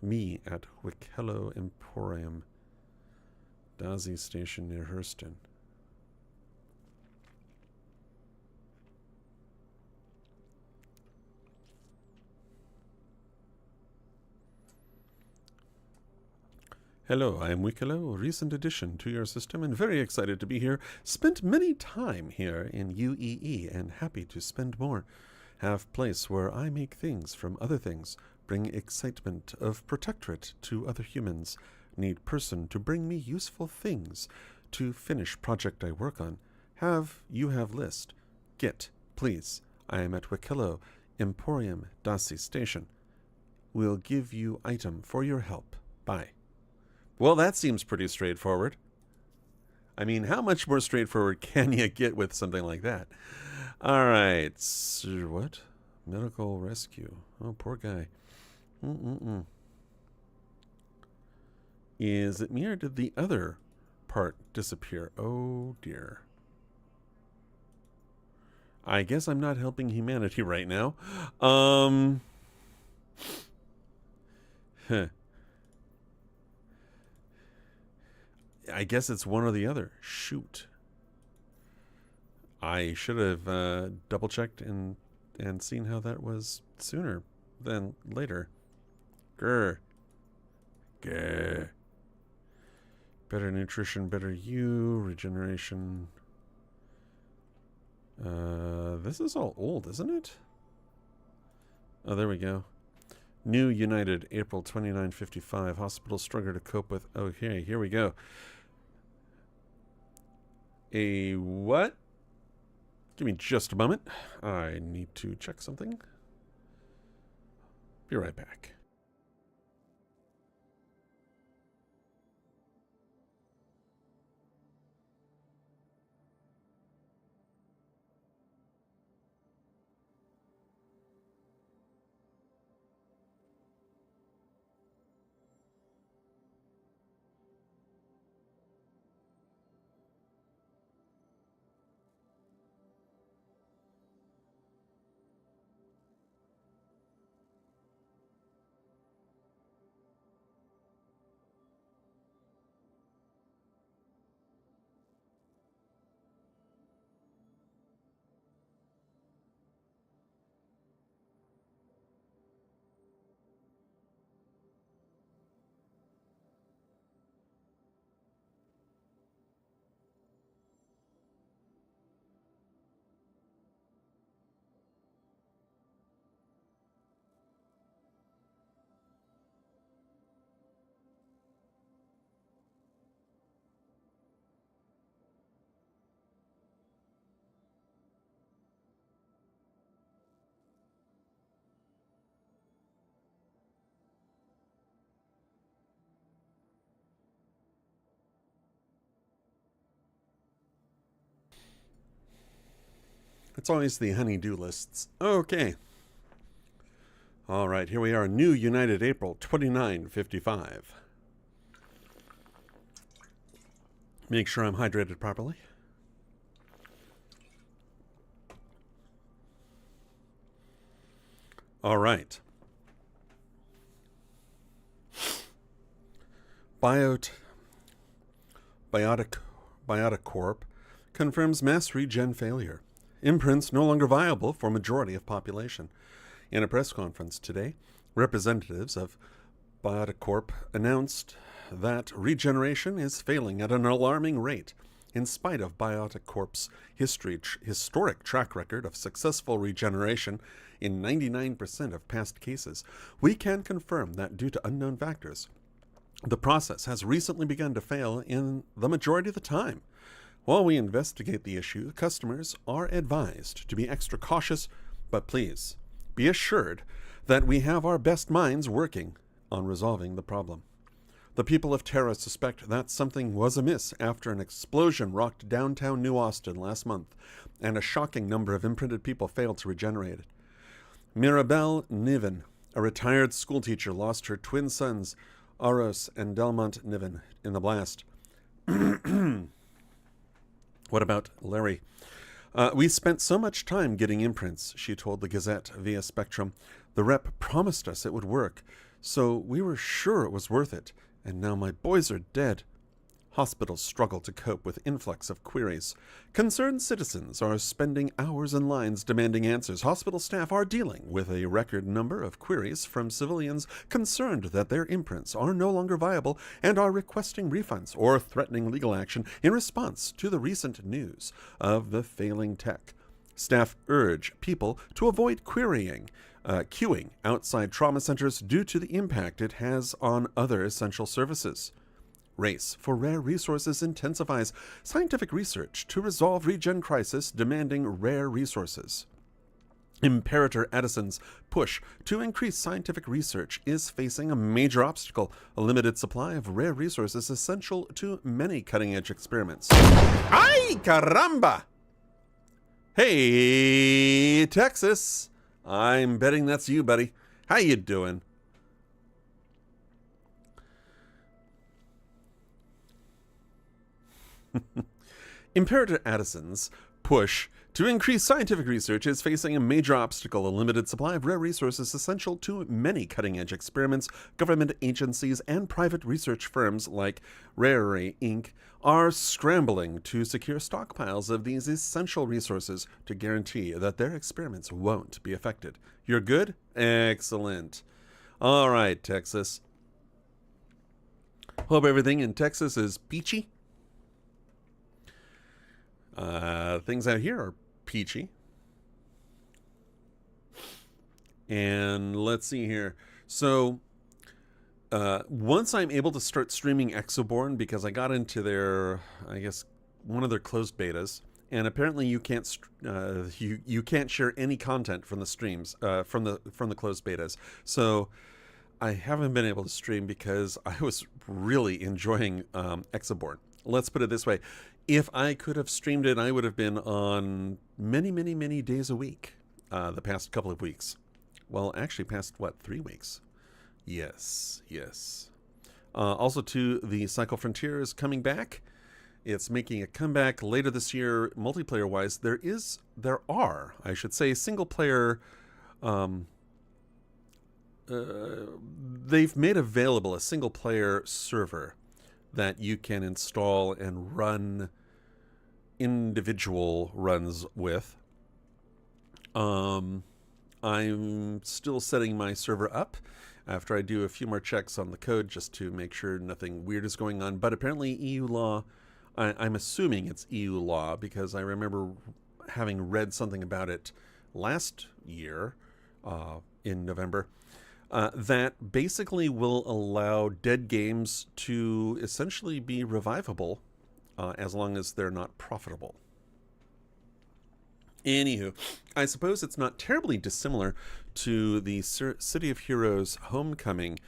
Me at Wikello Emporium. Dazi Station near Hurston. Hello, I am Wikello, recent addition to your system and very excited to be here. Spent many time here in UEE and happy to spend more. Have place where I make things from other things, bring excitement of protectorate to other humans. Need person to bring me useful things to finish project I work on. Have list. Get, please. I am at Wikello Emporium Daci Station. Will give you item for your help. Bye. Well, that seems pretty straightforward. I mean, how much more straightforward can you get with something like that? All right. What? Medical rescue. Oh, poor guy. Is it me or did the other part disappear? Oh, dear. I guess I'm not helping humanity right now. I guess it's one or the other. Shoot. I should have double-checked and seen how that was sooner than later. Grr. Grr. Better nutrition, better you, regeneration. This is all old, isn't it? Oh, there we go. New United, April 2955. Hospital struggle to cope with. Okay, here we go. A what? Give me just a moment. I need to check something. Be right back. It's always the honey-do lists. Okay. All right, here we are. New United, April 2955. Make sure I'm hydrated properly. All right. Biotic Corp confirms mass regen failure. Imprints no longer viable for majority of population. In a press conference today, representatives of Biotic Corp announced that regeneration is failing at an alarming rate In spite of Biotic Corp's historic track record of successful regeneration in 99% of past cases, we can confirm that due to unknown factors, the process has recently begun to fail in the majority of the time. While we investigate the issue, customers are advised to be extra cautious, but please be assured that we have our best minds working on resolving the problem. The people of Terra suspect that something was amiss after an explosion rocked downtown New Austin last month, and a shocking number of imprinted people failed to regenerate. Mirabelle Niven, a retired schoolteacher, lost her twin sons, Aros and Delmont Niven, in the blast. What about Larry? We spent so much time getting imprints, she told the Gazette via Spectrum. The rep promised us it would work, so we were sure it was worth it, and now my boys are dead. Hospitals struggle to cope with influx of queries. Concerned citizens are spending hours in lines demanding answers. Hospital staff are dealing with a record number of queries from civilians concerned that their imprints are no longer viable and are requesting refunds or threatening legal action in response to the recent news of the failing tech. Staff urge people to avoid querying queuing outside trauma centers due to the impact it has on other essential services. Race for rare resources intensifies scientific research to resolve regen crisis demanding rare resources. Imperator Edison's push to increase scientific research is facing a major obstacle, a limited supply of rare resources essential to many cutting-edge experiments. Ay, caramba! Hey, Texas! I'm betting that's you, buddy. How you doing? Imperator Addison's push to increase scientific research is facing a major obstacle, a limited supply of rare resources essential to many cutting-edge experiments. Government agencies and private research firms like Rarely Inc. are scrambling to secure stockpiles of these essential resources to guarantee that their experiments won't be affected. You're good? Excellent. All right, Texas. Hope everything in Texas is peachy. Things out here are peachy. And let's see here. So, once I'm able to start streaming Exoborne, because I got into their, I guess, one of their closed betas, and apparently you can't you can't share any content from the streams from the closed betas. So I haven't been able to stream because I was really enjoying Exoborne. Let's put it this way. If I could have streamed it, I would have been on many days a week the past couple of weeks. Well, actually past, 3 weeks? Yes. Also, too, the Cycle Frontier is coming back. It's making a comeback later this year, multiplayer-wise. There are, I should say, single-player... they've made available a single-player server that you can install and run individual runs with. I'm still setting my server up after I do a few more checks on the code just to make sure nothing weird is going on. But apparently EU law, I'm assuming it's EU law because I remember having read something about it last year in November. That basically will allow dead games to essentially be revivable as long as they're not profitable. Anywho, I suppose it's not terribly dissimilar to the City of Heroes Homecoming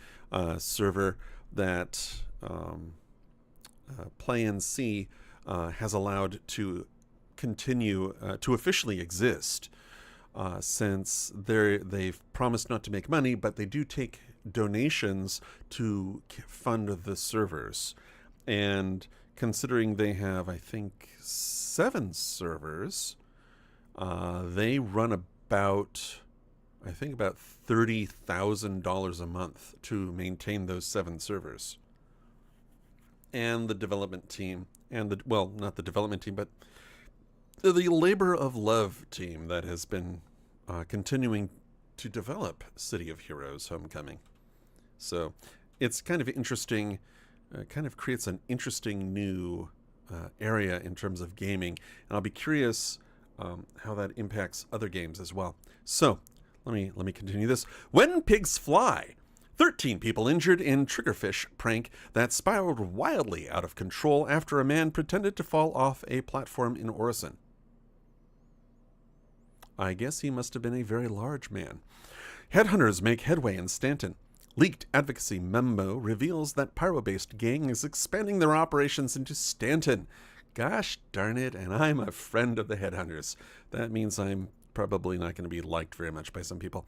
server that Play NC has allowed to continue to officially exist. Since they've promised not to make money, but they do take donations to fund the servers. And considering they have, I think, 7 servers, they run about $30,000 a month to maintain those 7 servers. And the development team, not the development team, but the labor of love team that has been continuing to develop City of Heroes Homecoming. So it's kind of interesting, kind of creates an interesting new area in terms of gaming, and I'll be curious how that impacts other games as well. So let me continue this. When pigs fly. 13 people injured in triggerfish prank that spiraled wildly out of control after a man pretended to fall off a platform in Orison. I guess he must have been a very large man. Headhunters make headway in Stanton. Leaked advocacy memo reveals that pyro-based gang is expanding their operations into Stanton. Gosh darn it, and I'm a friend of the Headhunters. That means I'm probably not going to be liked very much by some people.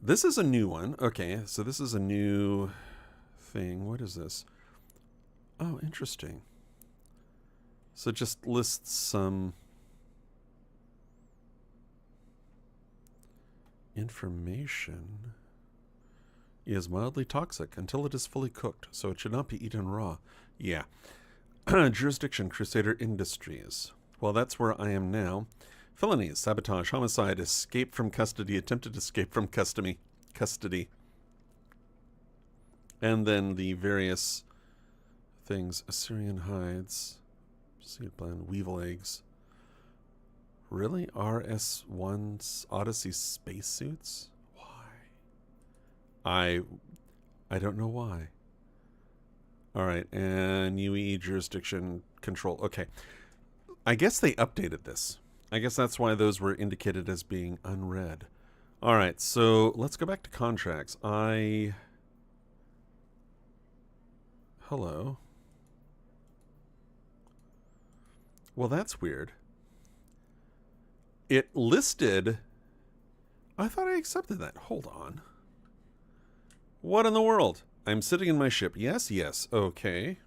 This is a new one. Okay, so this is a new thing. What is this? Oh, interesting. So it just lists some information. It is mildly toxic until it is fully cooked, so it should not be eaten raw. Yeah. Jurisdiction, Crusader Industries. Well, that's where I am now. Felonies, sabotage, homicide, escape from custody, attempted escape from custody. And then the various things. Assyrian hides, seed blend, weevil eggs. Really? RS-1's Odyssey spacesuits? Why? I don't know why. Alright, and UE jurisdiction control. Okay. I guess they updated this. I guess that's why those were indicated as being unread. Alright, so let's go back to contracts. Hello. Well, that's weird. It listed... I thought I accepted that. Hold on. What in the world? I'm sitting in my ship. Yes, yes. Okay.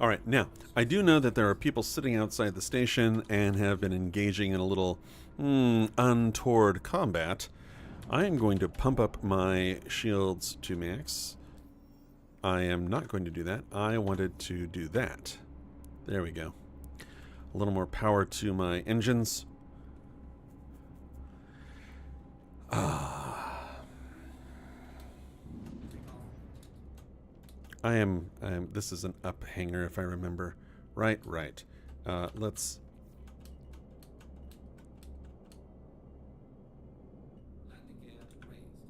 All right, now, I do know that there are people sitting outside the station and have been engaging in a little untoward combat. I am going to pump up my shields to max. I am not going to do that. I wanted to do that. There we go. A little more power to my engines. This is an up hanger, if I remember. Right. Let's... Landing gear raised.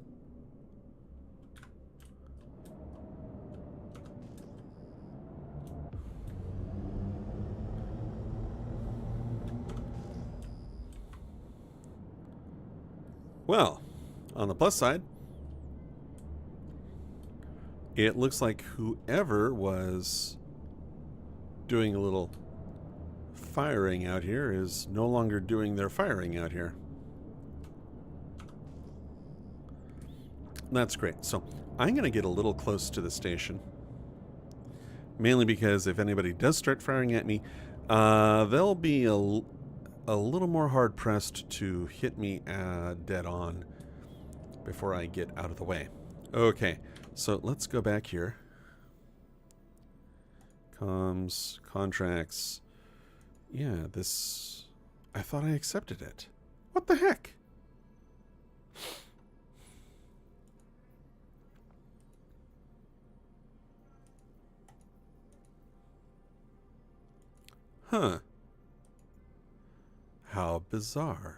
Well, on the plus side, it looks like whoever was doing a little firing out here is no longer doing their firing out here. That's great. So I'm going to get a little close to the station. Mainly because if anybody does start firing at me, they'll be a little more hard-pressed to hit me dead on before I get out of the way. Okay, so let's go back here. Comms, contracts. Yeah, this... I thought I accepted it. What the heck? Huh. How bizarre.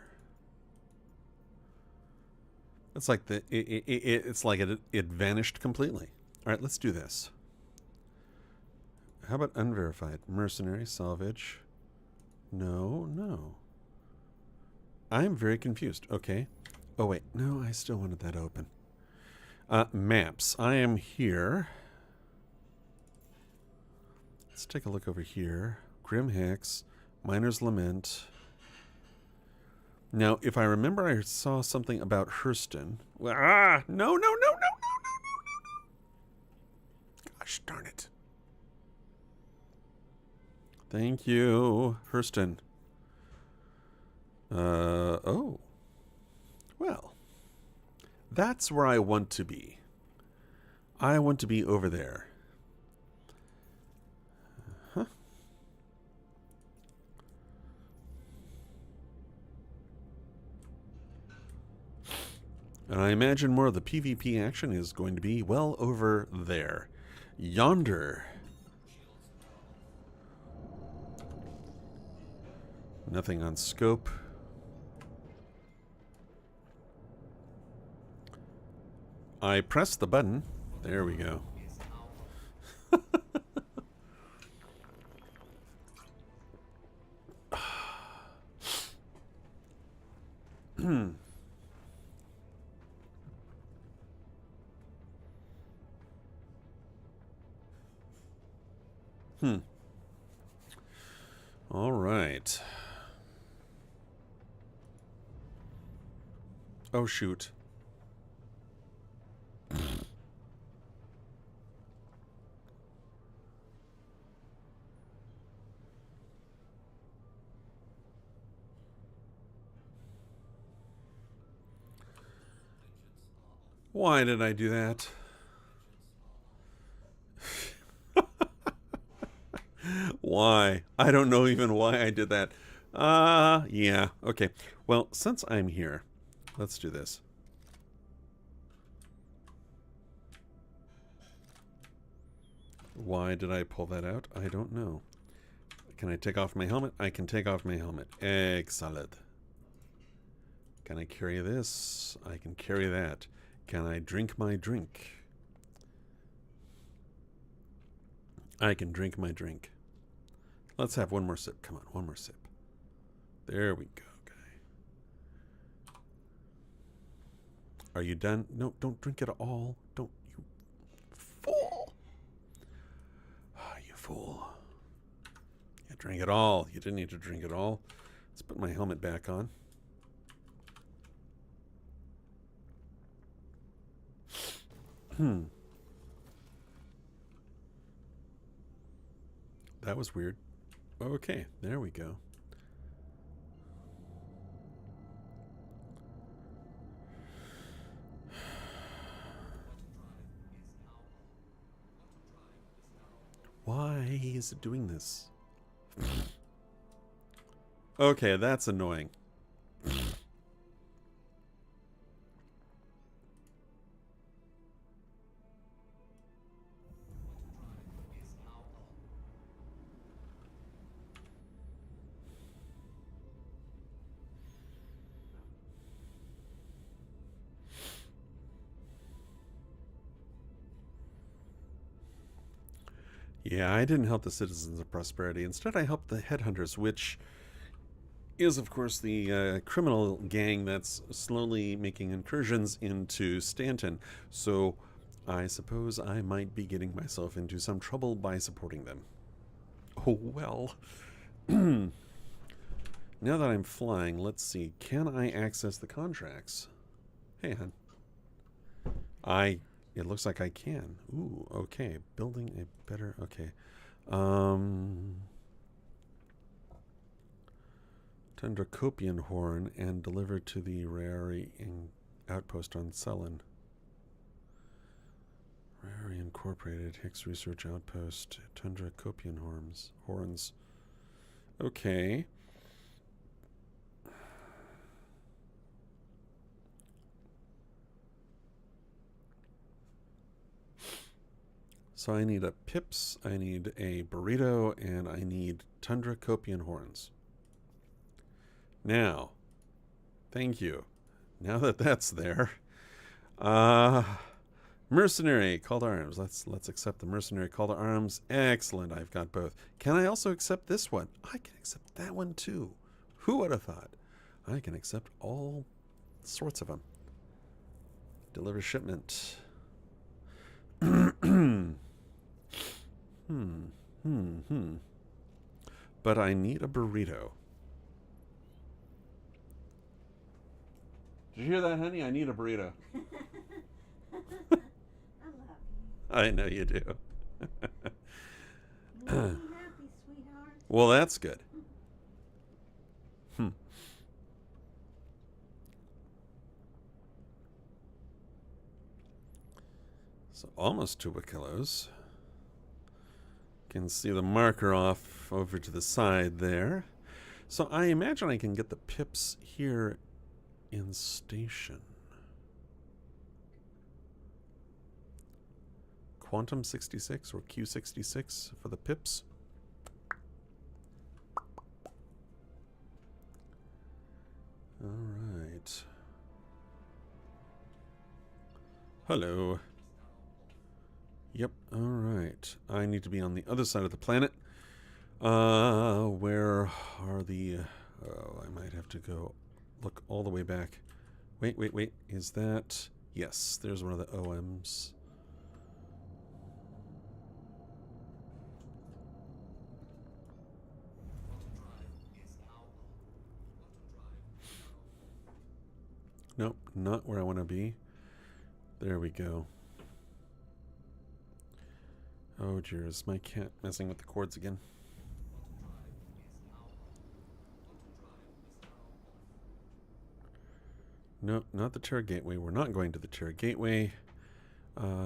It's like it's like it vanished completely. All right, let's do this. How about unverified? Mercenary, salvage. No. I'm very confused. Okay. Oh, wait. No, I still wanted that open. Maps. I am here. Let's take a look over here. Grim Hex. Miner's Lament. Now, if I remember, I saw something about Hurston. No. Gosh darn it. Thank you, Hurston. Oh. Well, that's where I want to be. I want to be over there. Huh? And I imagine more of the PvP action is going to be well over there. Yonder. Nothing on scope. I pressed the button. There we go. All right. Oh, shoot. Why did I do that? Why? I don't know even why I did that. Yeah. Okay. Well, since I'm here, let's do this. Why did I pull that out? I don't know. Can I take off my helmet? I can take off my helmet. Excellent. Can I carry this? I can carry that. Can I drink my drink? I can drink my drink. Let's have one more sip. Come on, one more sip. There we go, guy. Are you done? No, don't drink it all. Don't, you fool. Ah, you fool. You drank it all. You didn't need to drink it all. Let's put my helmet back on. That was weird. Okay, there we go. Why is it doing this? Okay, that's annoying. Yeah, I didn't help the citizens of Prosperity. Instead, I helped the headhunters, which is, of course, the criminal gang that's slowly making incursions into Stanton. So I suppose I might be getting myself into some trouble by supporting them. Oh, well. Now that I'm flying, let's see. Can I access the contracts? Hey, hon. It looks like I can. Ooh, okay. Building a better... Okay. Tendracopian horn and delivered to the Rari outpost on Sullen. Rari Incorporated, Hicks Research Outpost, Tendracopian horns. Okay. So I need a pips, I need a burrito, and I need Tundra Copian horns. Now, thank you. Now that that's there, mercenary call to arms. Let's accept the mercenary call to arms. Excellent. I've got both. Can I also accept this one? I can accept that one too. Who would have thought? I can accept all sorts of them. Deliver shipment. But I need a burrito. Did you hear that, honey? I need a burrito. I love you. I know you do. You make me happy, sweetheart. Well, that's good. So almost 2 kilos. Can see the marker off over to the side there. So I imagine I can get the pips here in station. Quantum 66 or Q66 for the pips. All right. Hello. Yep, all right. I need to be on the other side of the planet. Where are the... oh, I might have to go look all the way back. Wait. Is that... yes, there's one of the OMs. Nope, not where I want to be. There we go. Oh, dear, is my cat messing with the cords again? No, not the Terra Gateway. We're not going to the Terra Gateway.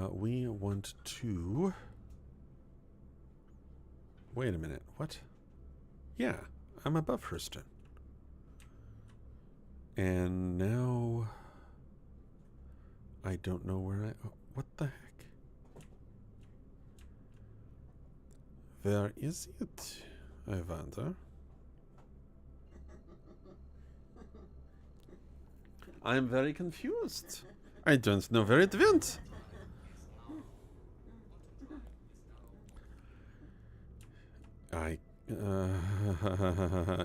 We want to... wait a minute. What? Yeah, I'm above Hurston. And now... I don't know where I... oh, what the heck? Where is it? I wonder. I'm very confused. I don't know where it went.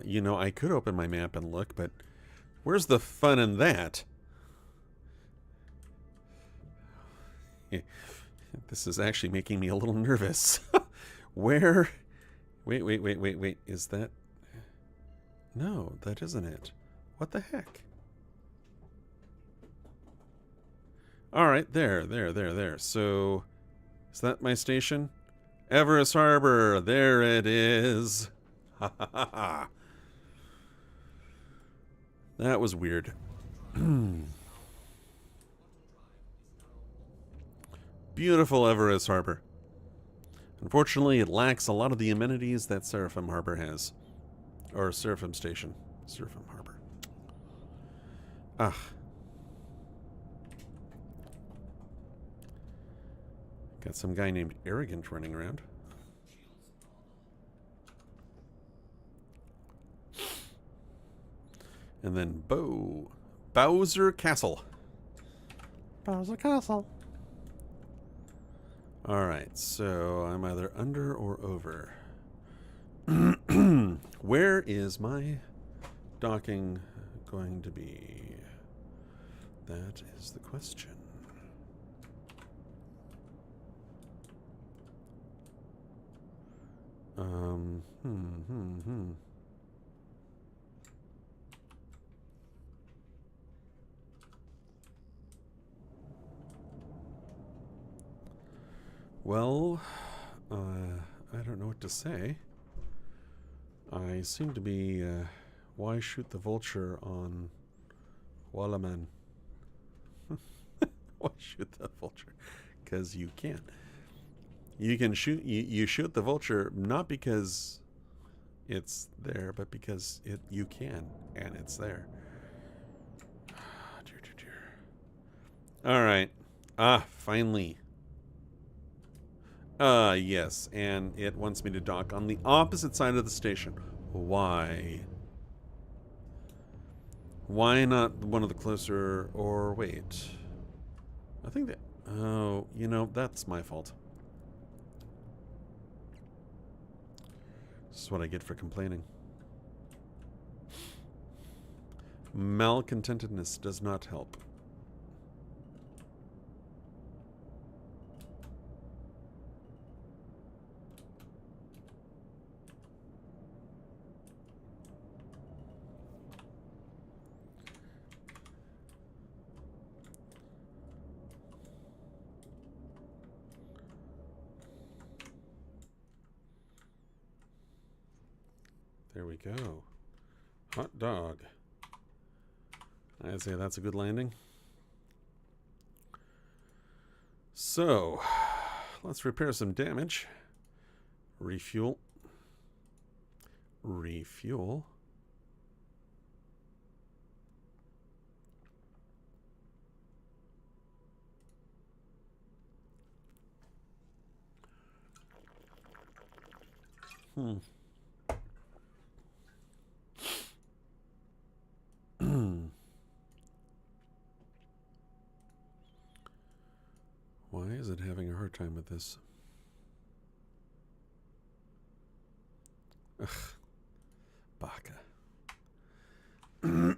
You know, I could open my map and look, but where's the fun in that? This is actually making me a little nervous. Where? Wait. Is that... no, that isn't it. What the heck? All right, there. So, is that my station? Everest Harbor. There it is. Ha ha ha ha. That was weird. Beautiful Everest Harbor. Unfortunately, it lacks a lot of the amenities that Seraphim Harbor has. Or Seraphim Station. Seraphim Harbor. Ah. Got some guy named Arrogant running around. And then Bowser Castle. Bowser Castle. Alright, so I'm either under or over. Where is my docking going to be? That is the question. Well, I don't know what to say. I seem to be, why shoot the vulture on Wallaman? Why shoot the vulture? Because you can. You can shoot, you shoot the vulture not because it's there, but because you can, and it's there. Dear. Alright. Finally. Yes, and it wants me to dock on the opposite side of the station. Why? Why not one of the closer, or wait. I think that, oh, you know, that's my fault. This is what I get for complaining. Malcontentedness does not help. There we go. Hot dog. I'd say that's a good landing. So, let's repair some damage. Refuel. Refuel. Hmm. Why is it having a hard time with this? Ugh. Baka. Hmm.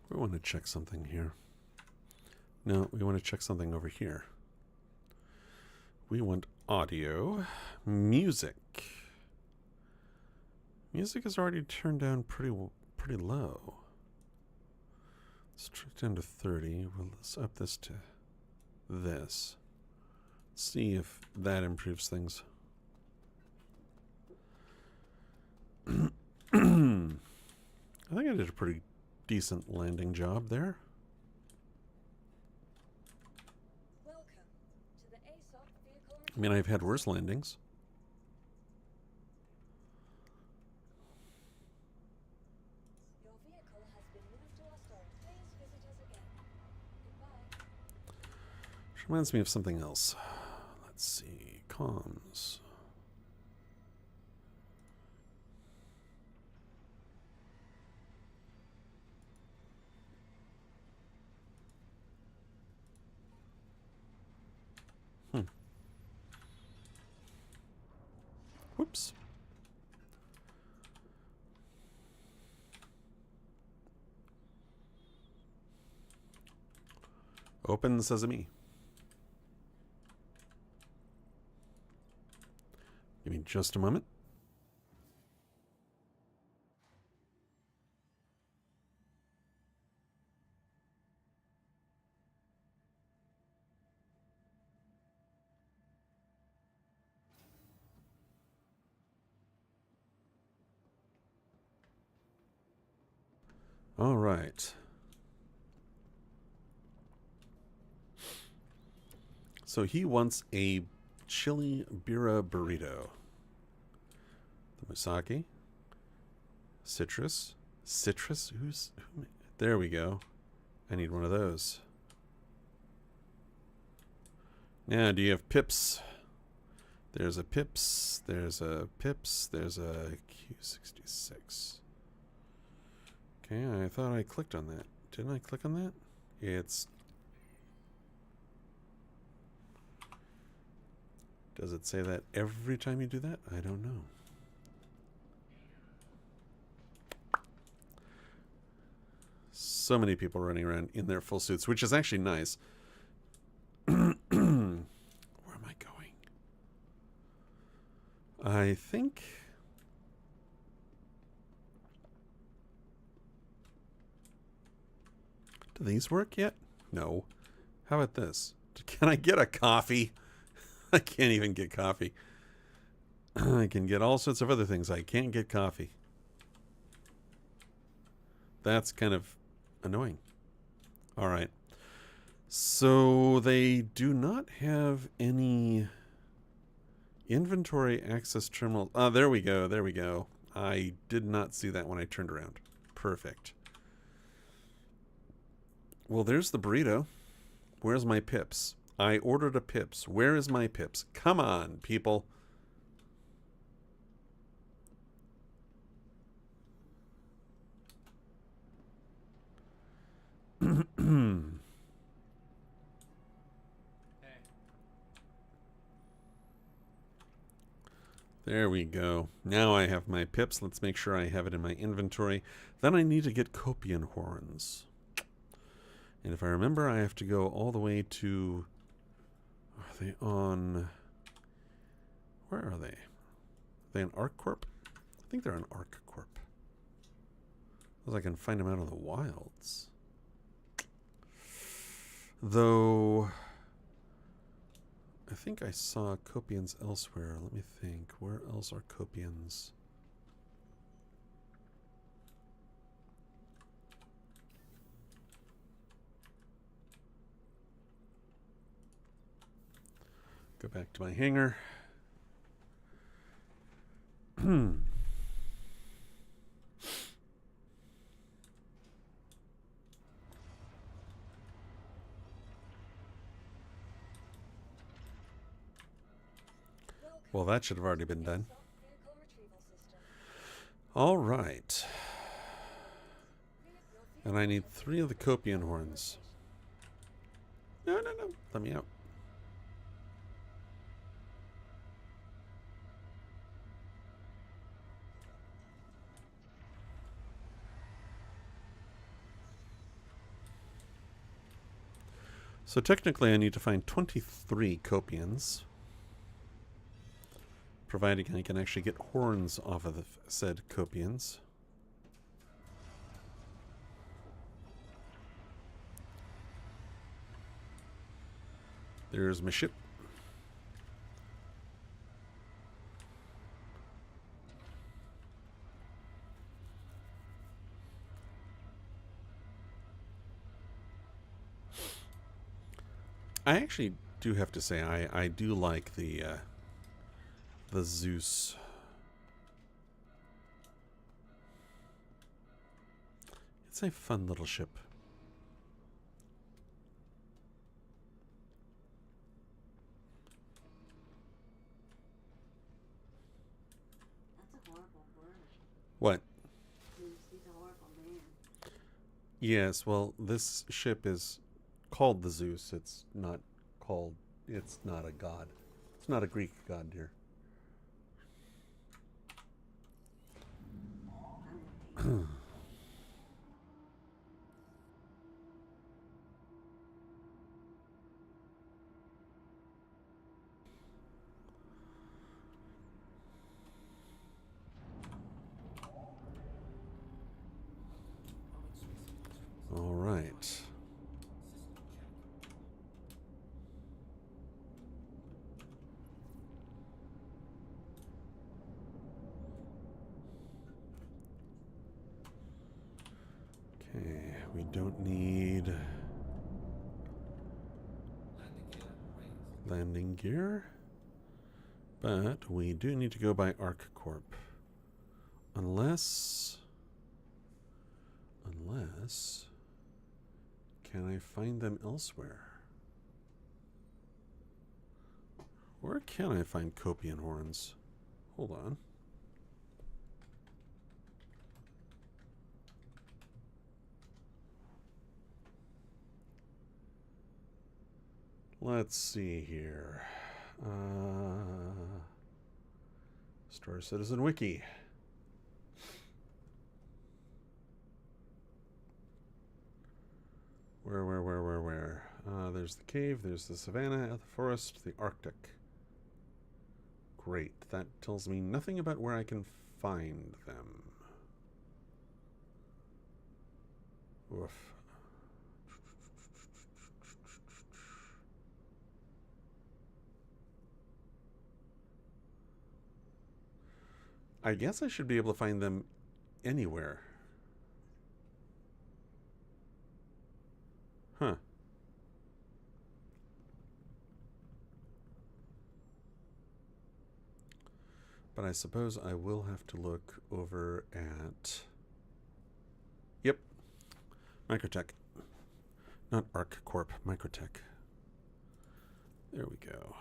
We want to check something here. No, we want to check something over here. We want audio. Music. Music is already turned down pretty low. Let's try it down to 30. Well, let's up this to this. See if that improves things. I think I did a pretty decent landing job there. Welcome to the ASOP vehicle I mean, I've had worse landings. Your vehicle has been moved to our storage. Please visit us again. Goodbye. Which reminds me of something else. Let's see. Comms. Whoops. Open sesame. Give me just a moment. All right. So he wants a chili bira burrito. The Musaki. Citrus. Citrus? There we go. I need one of those. Now, do you have pips? There's a pips. There's a pips. There's a Q66. Okay, I thought I clicked on that. Didn't I click on that? It's... Does it say that every time you do that? I don't know. So many people running around in their full suits, which is actually nice. Where am I going? I think... Do these work yet? No. How about this? Can I get a coffee? I can't even get coffee. I can get all sorts of other things. I can't get coffee. That's kind of annoying. All right. So they do not have any inventory access terminal. Oh, there we go. There we go. I did not see that when I turned around. Perfect. Well, there's the burrito. Where's my pips? I ordered a pips. Where is my pips? Come on, people. There we go. Now I have my pips. Let's make sure I have it in my inventory. Then I need to get copian horns. And if I remember, I have to go all the way to... Are they on... Where are they? Are they on ArcCorp? I think they're on ArcCorp. Because I can find them out in the wilds. Though... I think I saw copians elsewhere. Let me think. Where else are copians? Go back to my hangar. Well, that should have already been done. Vehicle retrieval system. All right. And I need 3 of the Copian horns. No. Let me out. So technically I need to find 23 Copians. Providing I can actually get horns off of the said Copians. There's my ship. I actually do have to say I do like the Zeus. It's a fun little ship. That's a horrible word. What? He's a horrible man. Yes, well, this ship is called the Zeus. It's not called, it's not a god. It's not a Greek god, dear. All right. Okay, we don't need landing gear, but we do need to go by ArcCorp. Unless, can I find them elsewhere? Where can I find Copian horns? Hold on. Let's see here. Star Citizen Wiki. Where? There's the cave, there's the savannah, the forest, the Arctic. Great. That tells me nothing about where I can find them. Oof. I guess I should be able to find them anywhere. Huh. But I suppose I will have to look over at... Yep. Microtech. Not ArcCorp, Microtech. There we go.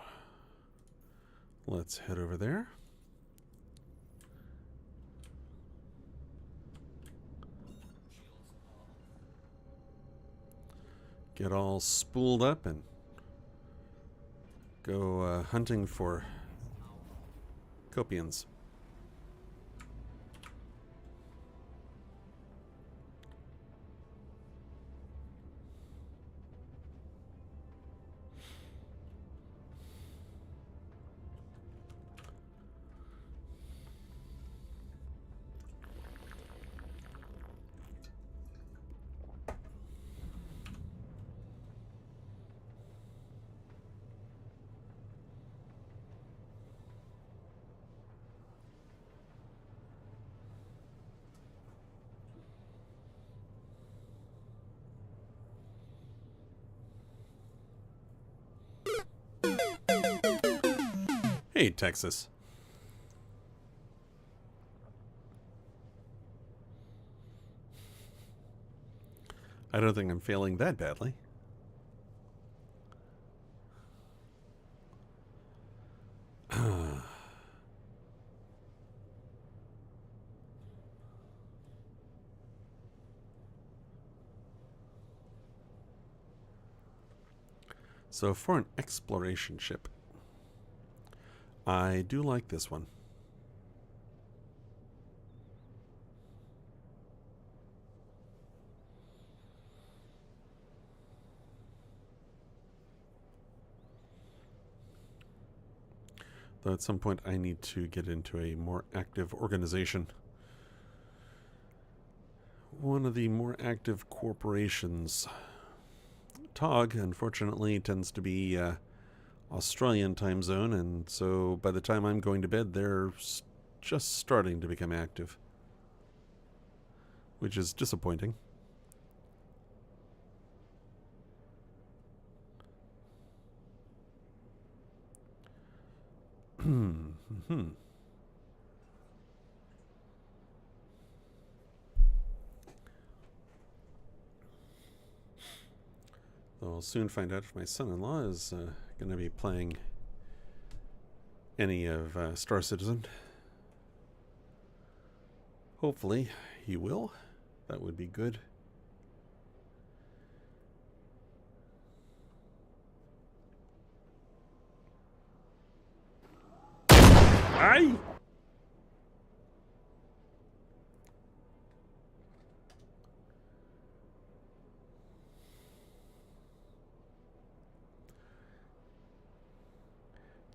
Let's head over there. Get all spooled up and go hunting for Copians. Hey, Texas. I don't think I'm failing that badly. So for an exploration ship, I do like this one. Though at some point I need to get into a more active organization. One of the more active corporations. TOG, unfortunately, tends to be Australian time zone, and so by the time I'm going to bed, they're just starting to become active, which is disappointing. I'll soon find out if my son-in-law is going to be playing any of Star Citizen. Hopefully he will. That would be good. Aye!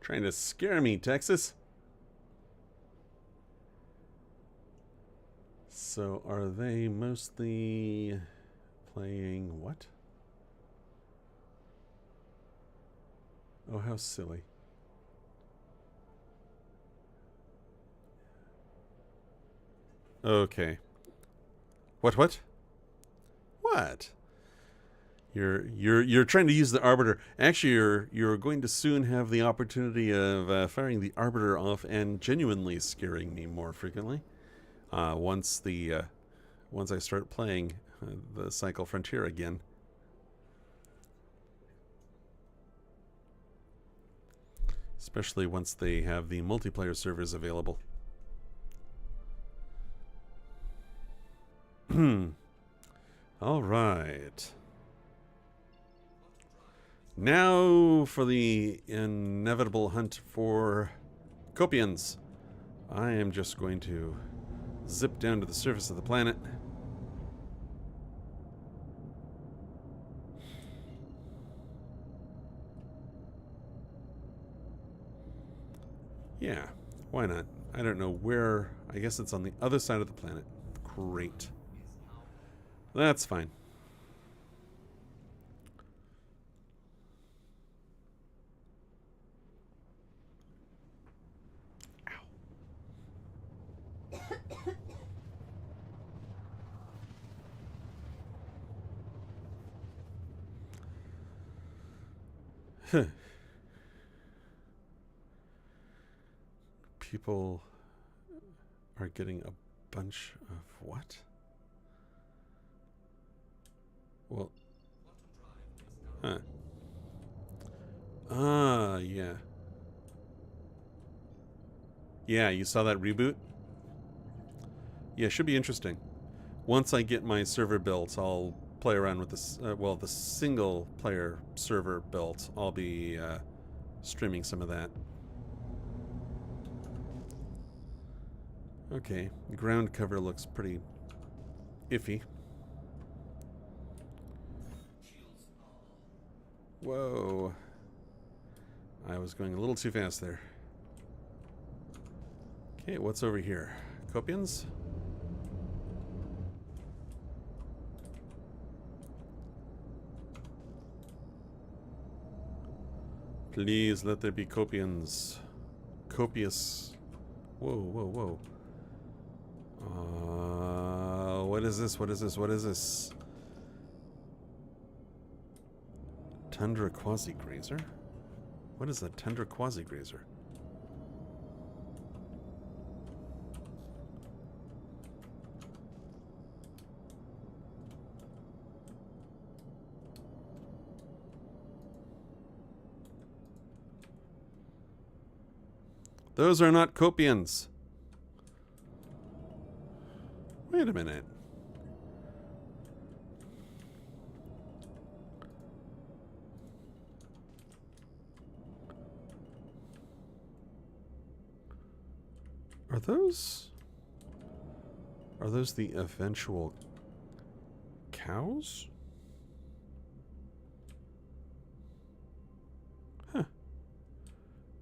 Trying to scare me, Texas. So are they mostly playing what? Oh, how silly. Okay. What? What? You're trying to use the arbiter. Actually, you're going to soon have the opportunity of firing the arbiter off and genuinely scaring me more frequently. Once I start playing the Cycle Frontier again. Especially once they have the multiplayer servers available. All right. Now for the inevitable hunt for Copians. I am just going to zip down to the surface of the planet. Yeah, why not? I don't know where. I guess it's on the other side of the planet. Great. That's fine. People are getting a bunch of what? Well, huh. Ah, yeah. Yeah, you saw that reboot? Yeah, should be interesting. Once I get my server built, I'll play around with this. Well, the single player server built. I'll be streaming some of that. Okay, the ground cover looks pretty iffy. Whoa. I was going a little too fast there. Okay, what's over here? Copians? Please let there be Copians. Copious. Whoa, whoa, whoa. What is this? What is this? What is this? Tundra Quasi-Grazer? What is a Tundra Quasi-Grazer? Those are not Copians. Wait a minute. Are those the eventual cows? Huh.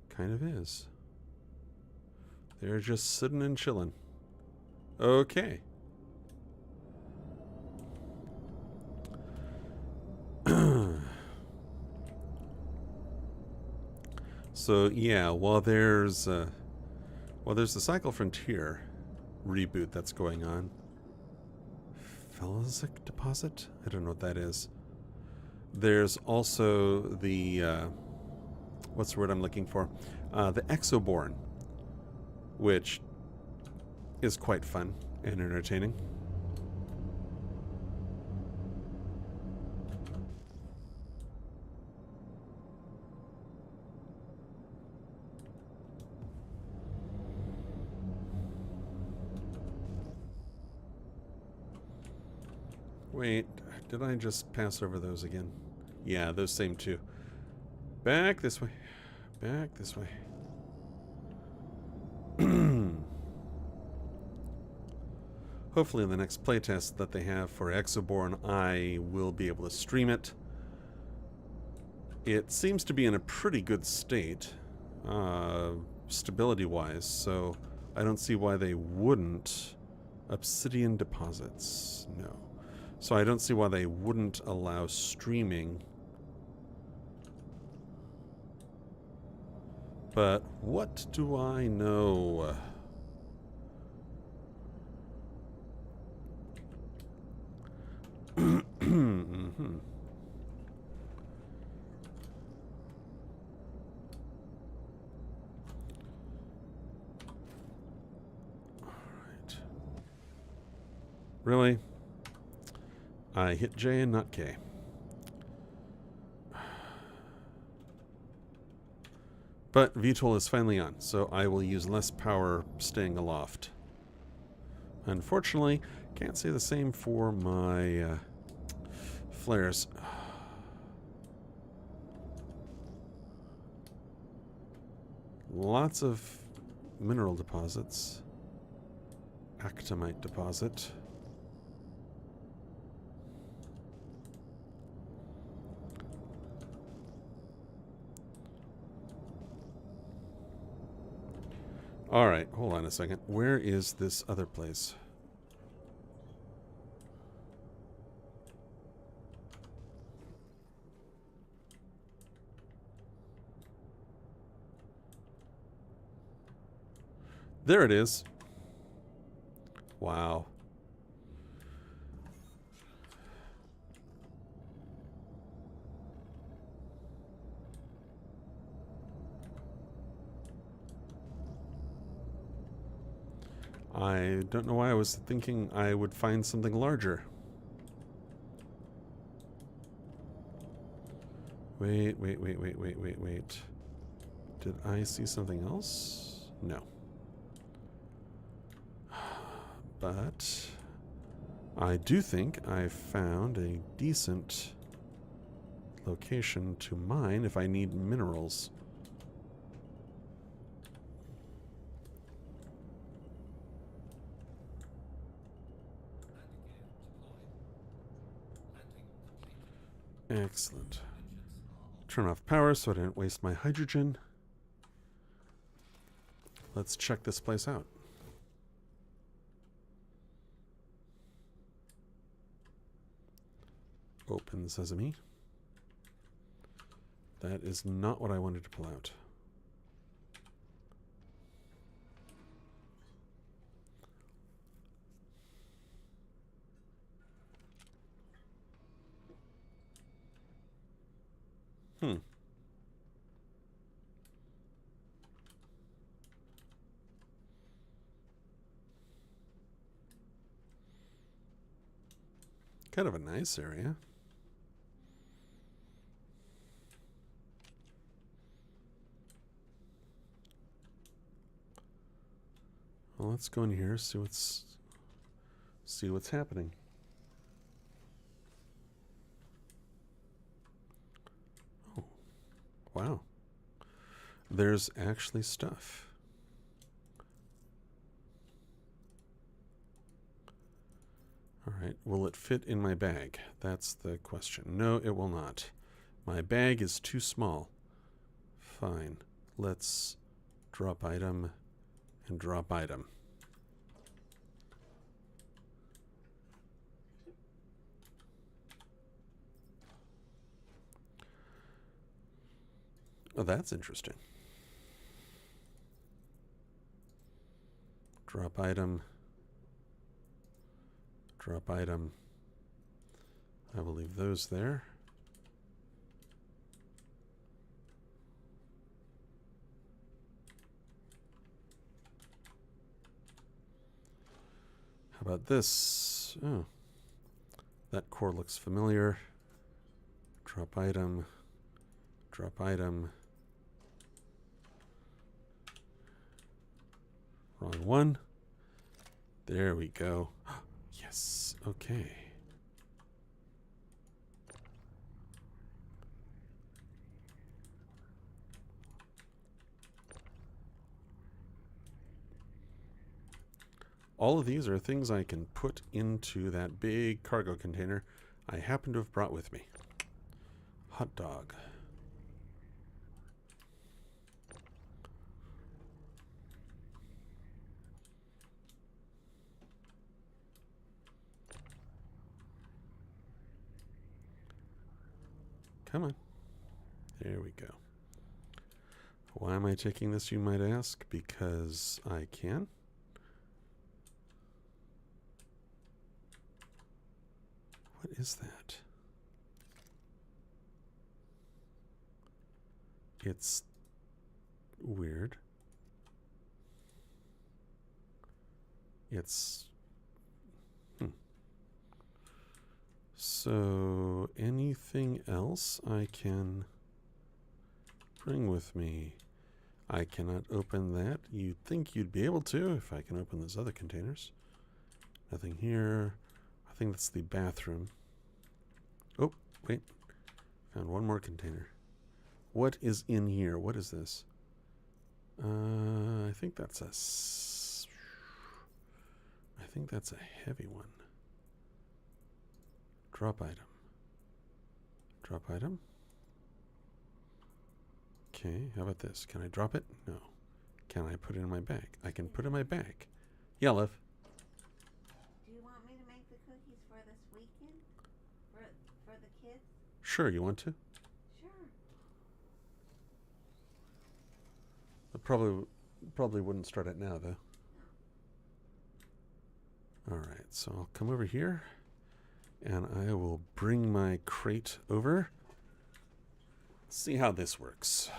Kind of is. They're just sitting and chilling. Okay. So yeah, while there's the Cycle Frontier reboot that's going on. Felsic deposit? I don't know what that is. There's also the what's the word I'm looking for? The Exoborne, which is quite fun and entertaining. Wait, did I just pass over those again? Yeah, those same two. Back this way. Back this way. Hopefully in the next playtest that they have for Exoborne, I will be able to stream it. It seems to be in a pretty good state, stability-wise, so I don't see why they wouldn't. Obsidian deposits, no. So I don't see why they wouldn't allow streaming. But what do I know? Mm-hmm. Alright. Really? I hit J and not K. But VTOL is finally on, so I will use less power staying aloft. Unfortunately, can't say the same for my flares. Lots of mineral deposits. Actomite deposit. Alright, hold on a second. Where is this other place? There it is. Wow. I don't know why I was thinking I would find something larger. Wait. Did I see something else? No. But I do think I found a decent location to mine if I need minerals. Excellent. Turn off power so I didn't waste my hydrogen. Let's check this place out. Open sesame. That is not what I wanted to pull out. Kind of a nice area. Well, let's go in here, see what's happening. Oh, wow. There's actually stuff. All right, will it fit in my bag? That's the question. No, it will not. My bag is too small. Fine. Let's drop item and drop item. Oh, that's interesting. Drop item. Drop item. I will leave those there. How about this? Oh, that core looks familiar. Drop item. Drop item. Wrong one. There we go. Yes. Okay. All of these are things I can put into that big cargo container I happen to have brought with me. Hot dog. Come on. There we go. Why am I taking this, you might ask? Because I can. What is that? It's weird. It's... So, anything else I can bring with me? I cannot open that. You'd think you'd be able to if I can open those other containers. Nothing here. I think that's the bathroom. Oh, wait. Found one more container. What is in here? What is this? I think that's I think that's a heavy one. Drop item. Drop item. Okay, how about this? Can I drop it? No. Can I put it in my bag? I can put it in my bag. Yeah, love. Do you want me to make the cookies for this weekend? For the kids? Sure, you want to? Sure. I probably wouldn't start it now, though. All right, so I'll come over here, and I will bring my crate over. See how this works.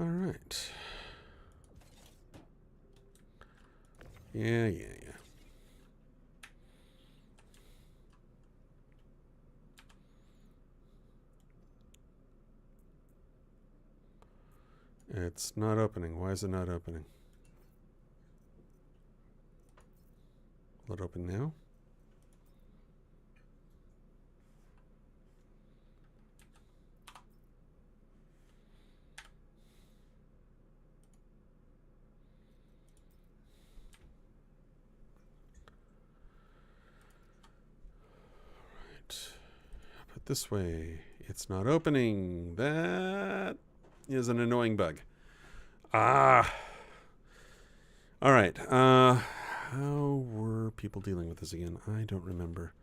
All right. Yeah. It's not opening. Why is it not opening? Will it open now? this way. It's not opening. That is an annoying bug. Ah. All right. How were people dealing with this again? I don't remember.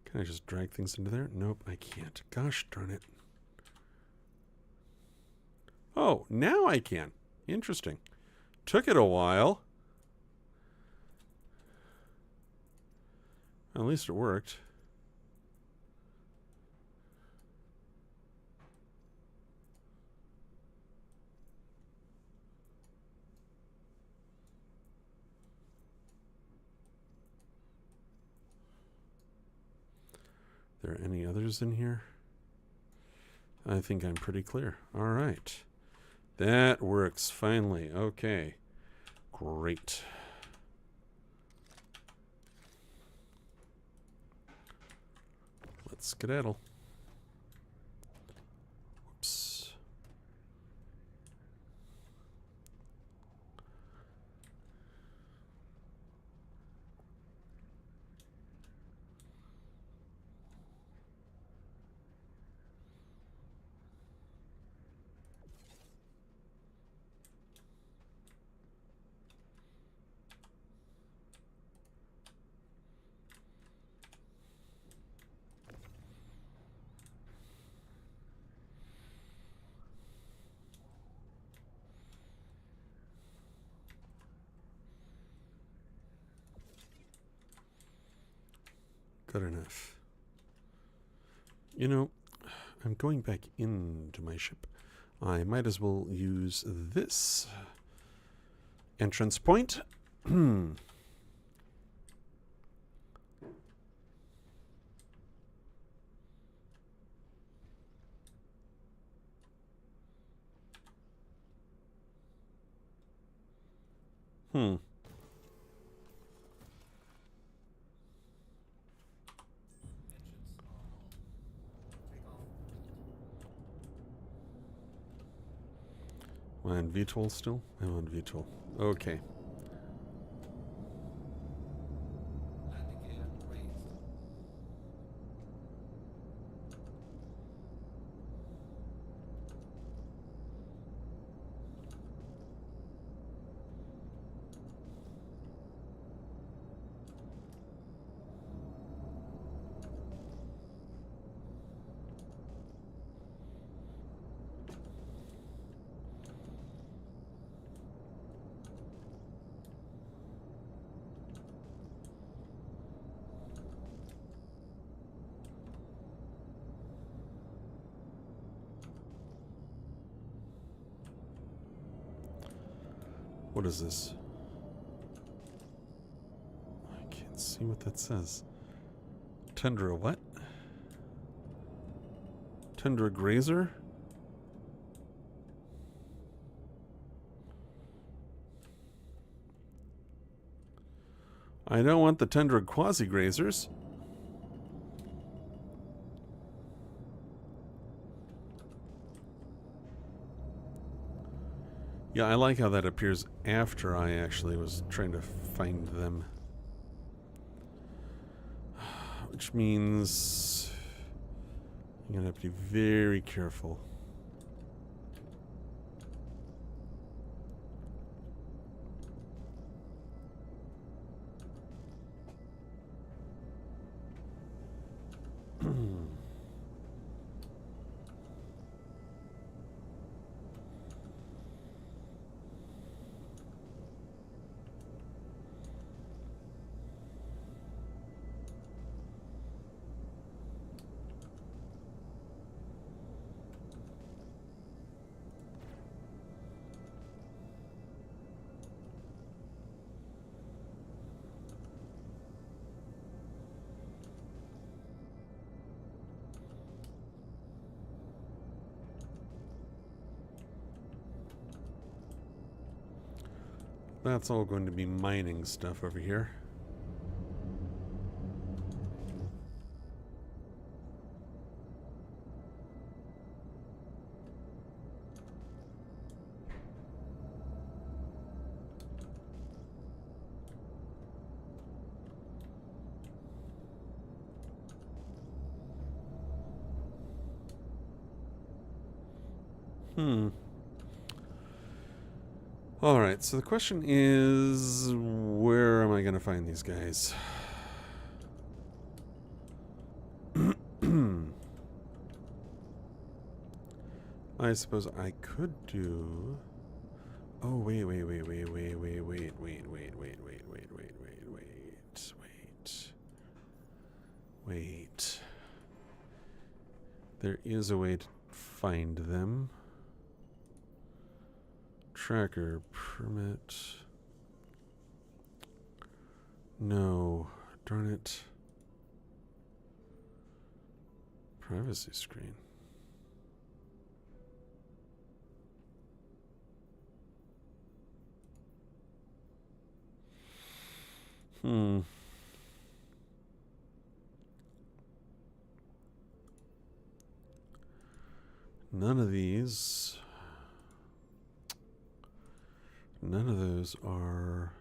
Can I just drag things into there? Nope, I can't. Gosh darn it. Oh, now I can. Interesting. Took it a while. At least it worked. There any others in here? I think I'm pretty clear. All right. That works finally. Okay. Great. Let's skedaddle. Whoops. Good enough. You know, I'm going back into my ship. I might as well use this entrance point. Am I on VTOL still? I'm on VTOL. Okay. Landing gear raised. What is this? I can't see what that says. Tundra what? Tundra grazer? I don't want the tundra quasi-grazers. Yeah, I like how that appears after I actually was trying to find them. Which means I'm going to have to be very careful. That's all going to be mining stuff over here. Alright, so the question is, where am I going to find these guys? I suppose I could do... Oh, wait. There is a way to find them. Tracker permit. No. Darn it. Privacy screen. None of these. None of those are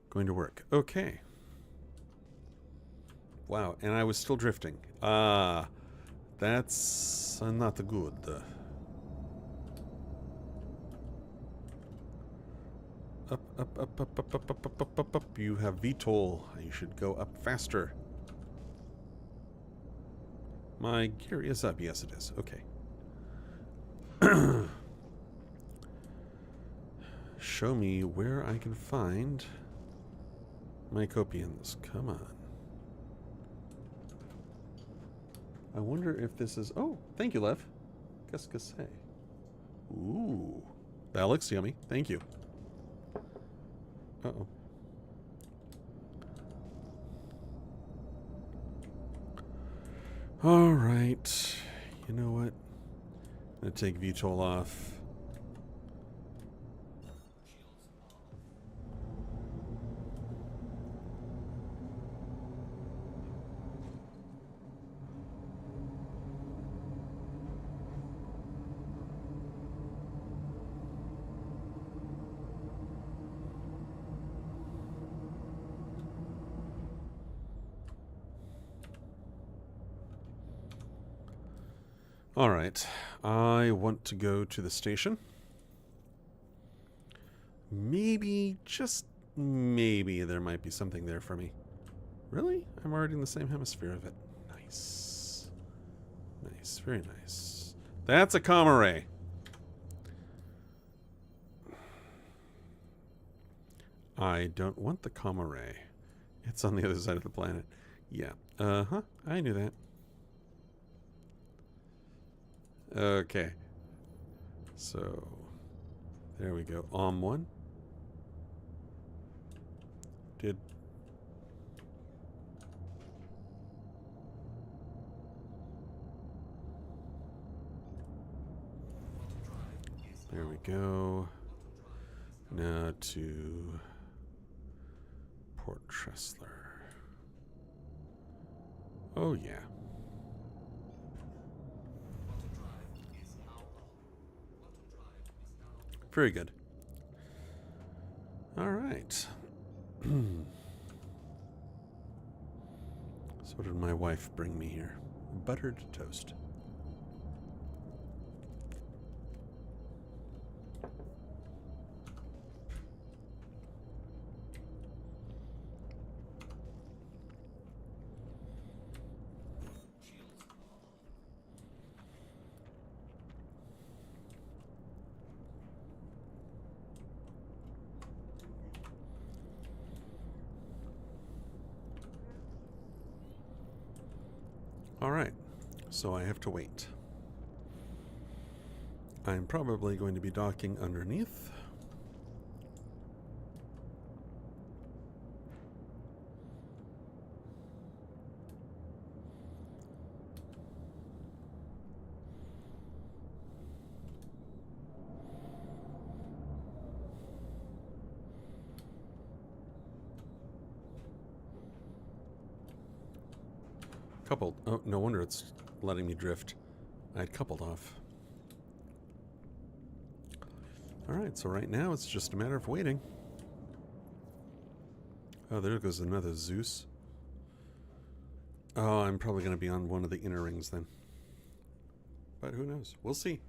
going to work. Okay. Wow, and I was still drifting. That's not good. Up. You have VTOL. You should go up faster. My gear is up. Yes, it is. Okay. Show me where I can find my Copians. Come on. I wonder if this is... Oh, thank you, Lev. Qu'est-ce que c'est? Ooh. That looks yummy. Thank you. Uh-oh. All right. You know what? I'm going to take VTOL off. All right, I want to go to the station. Maybe, just maybe, there might be something there for me. Really? I'm already in the same hemisphere of it. Nice. Nice, very nice. That's a comma ray. I don't want the comma ray. It's on the other side of the planet. Yeah. Uh-huh. I knew that. Okay. So, there we go. One. There we go. Now to Port Tressler. Oh, yeah. Very good. All right. So what did my wife bring me here? Buttered toast. All right, so I have to wait. I'm probably going to be docking underneath. Coupled. Oh, no wonder it's letting me drift. I'd coupled off. Alright, so right now it's just a matter of waiting. Oh, there goes another Zeus. Oh, I'm probably going to be on one of the inner rings then. But who knows? We'll see.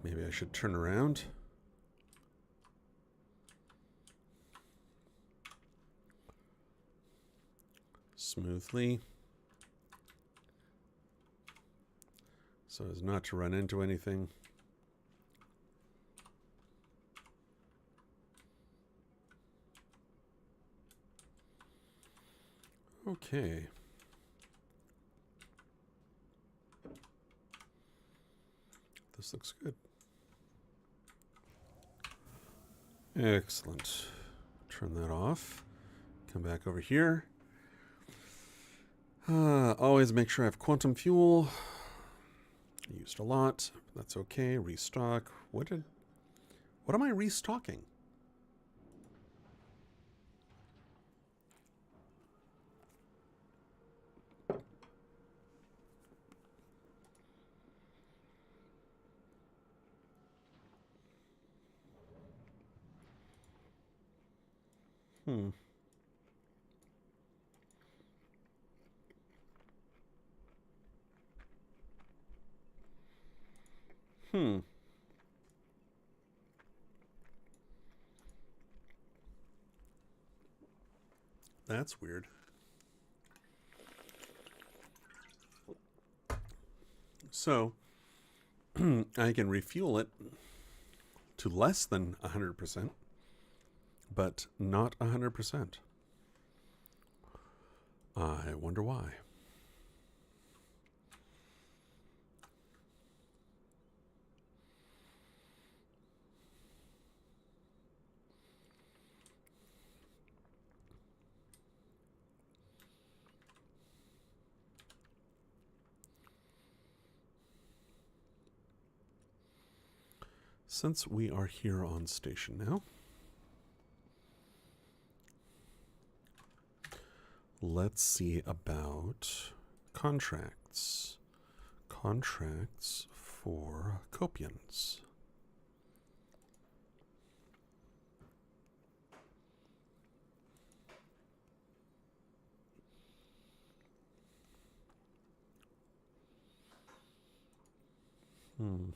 Maybe I should turn around. Smoothly. So as not to run into anything. Okay. This looks good. Excellent. Turn that off. Come back over here. Always make sure I have quantum fuel. Used a lot. That's okay. Restock. What am I restocking? Hmm. Hmm. That's weird. So, I can refuel it to less than 100%, but not 100%. I wonder why. Since we are here on station now, let's see about contracts. Contracts for Copians. Hmm.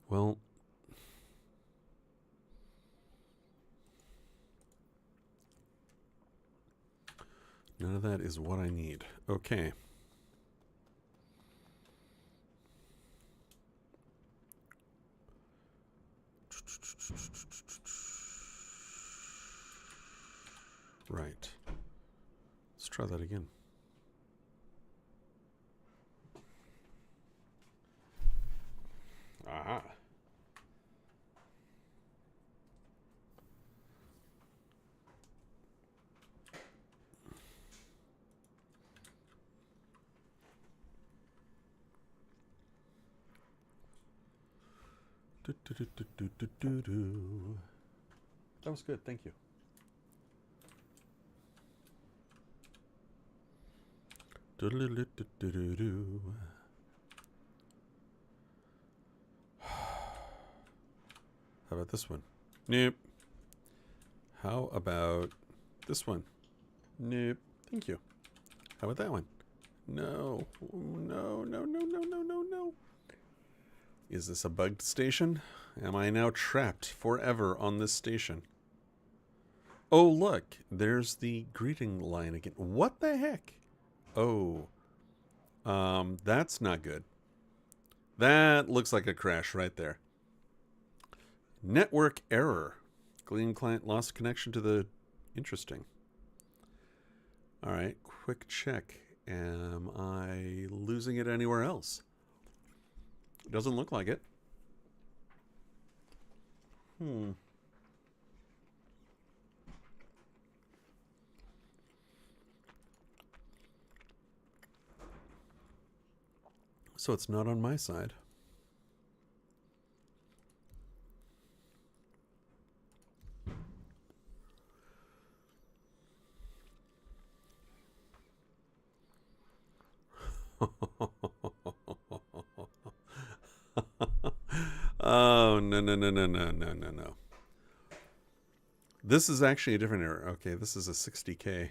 Well, none of that is what I need. Okay. Right. Let's try that again. Aha. Do, do, do, do, do, do, do, do. That was good. Thank you. Do, do, do, do, do, do, do. How about this one? Nope. How about this one? Nope. Thank you. How about that one? No. No, no, no, no, no, no, no. Is this a bugged station? Am I now trapped forever on this station? Oh, look. There's the greeting line again. What the heck? Oh. That's not good. That looks like a crash right there. Network error. Gleam client lost connection to the... Interesting. All right, quick check. Am I losing it anywhere else? Doesn't look like it. So it's not on my side. Oh, no, no, no, no, no, no, no, no. This is actually a different error. Okay, this is a 60K.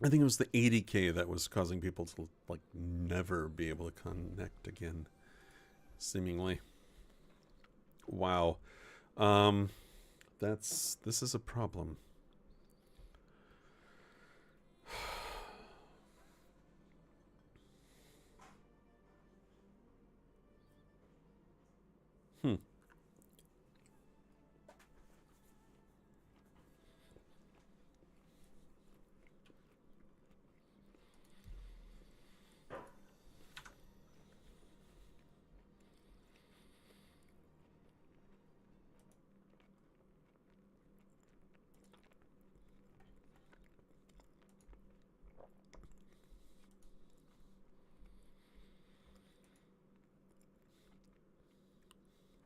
I think it was the 80K that was causing people to like never be able to connect again, seemingly. Wow. This is a problem.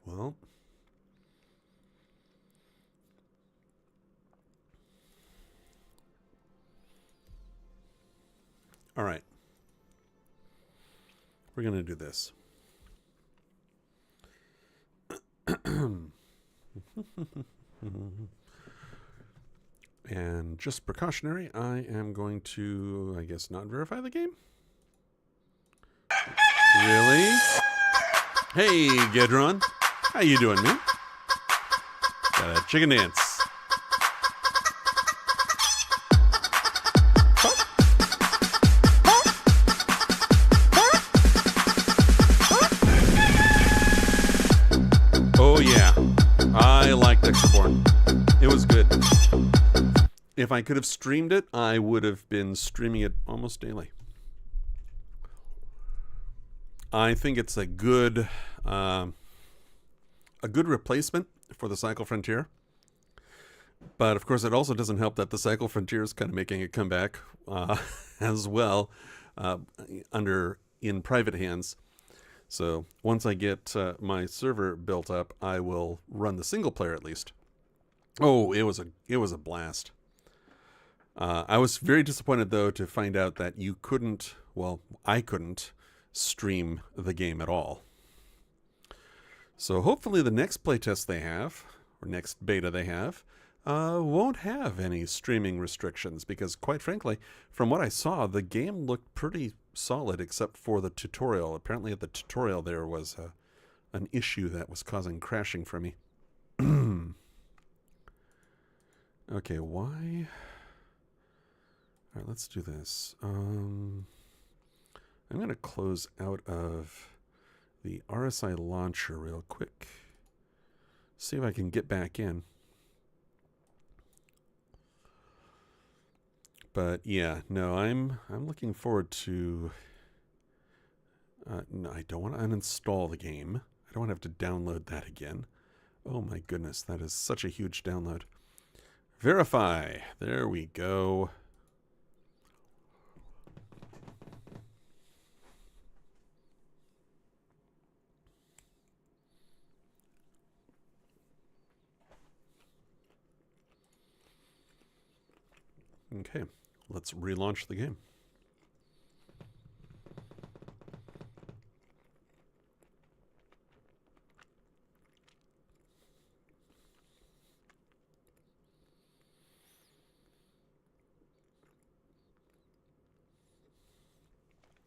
Well, all right. We're going to do this. And just precautionary, I am going to, I guess, not verify the game. Really? Hey, Gedron. How you doing, man? Got a chicken dance. Oh, yeah. I liked Exoborne. It was good. If I could have streamed it, I would have been streaming it almost daily. I think it's a good replacement for the Cycle Frontier. But of course, it also doesn't help that the Cycle Frontier is kind of making a comeback as well in private hands. So once I get my server built up, I will run the single player at least. Oh, it was a blast. I was very disappointed though to find out that you couldn't. Well, I couldn't stream the game at all. So hopefully the next playtest they have, or next beta they have, won't have any streaming restrictions because, quite frankly, from what I saw, the game looked pretty solid except for the tutorial. Apparently at the tutorial there was an issue that was causing crashing for me. Okay, why? All right, let's do this. I'm going to close out of the RSI launcher real quick. See if I can get back in. But yeah, no, I'm looking forward to. No, I don't want to uninstall the game. I don't want to have to download that again. Oh my goodness, that is such a huge download. Verify. There we go. Okay, let's relaunch the game.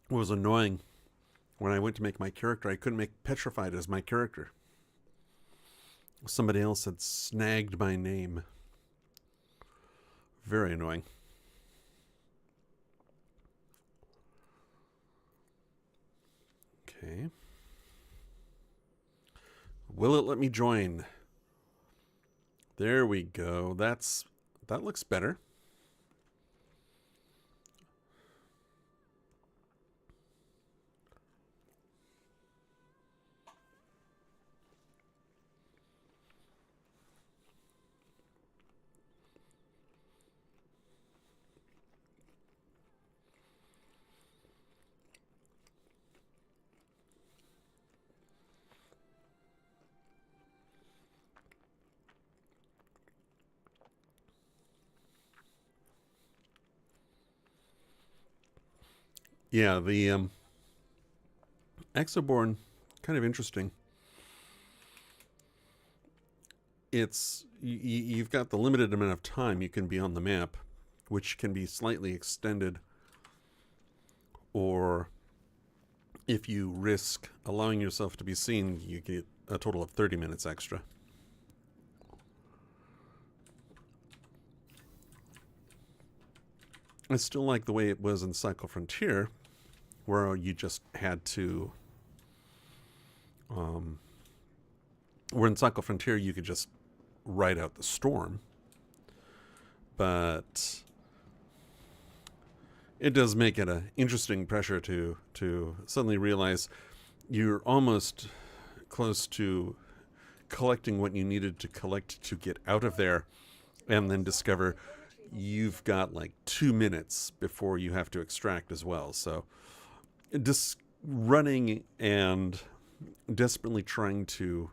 It was annoying when I went to make my character. I couldn't make Petrified as my character. Somebody else had snagged my name. Very annoying. Okay. Will it let me join? There we go. That looks better. Yeah, the Exoborne, kind of interesting. you've got the limited amount of time you can be on the map, which can be slightly extended, or if you risk allowing yourself to be seen, you get a total of 30 minutes extra. I still like the way it was in Cycle Frontier, where you just had to where in Cycle Frontier you could just ride out the storm, but it does make it an interesting pressure to suddenly realize you're almost close to collecting what you needed to collect to get out of there, and then discover you've got like 2 minutes before you have to extract as well. So just running and desperately trying to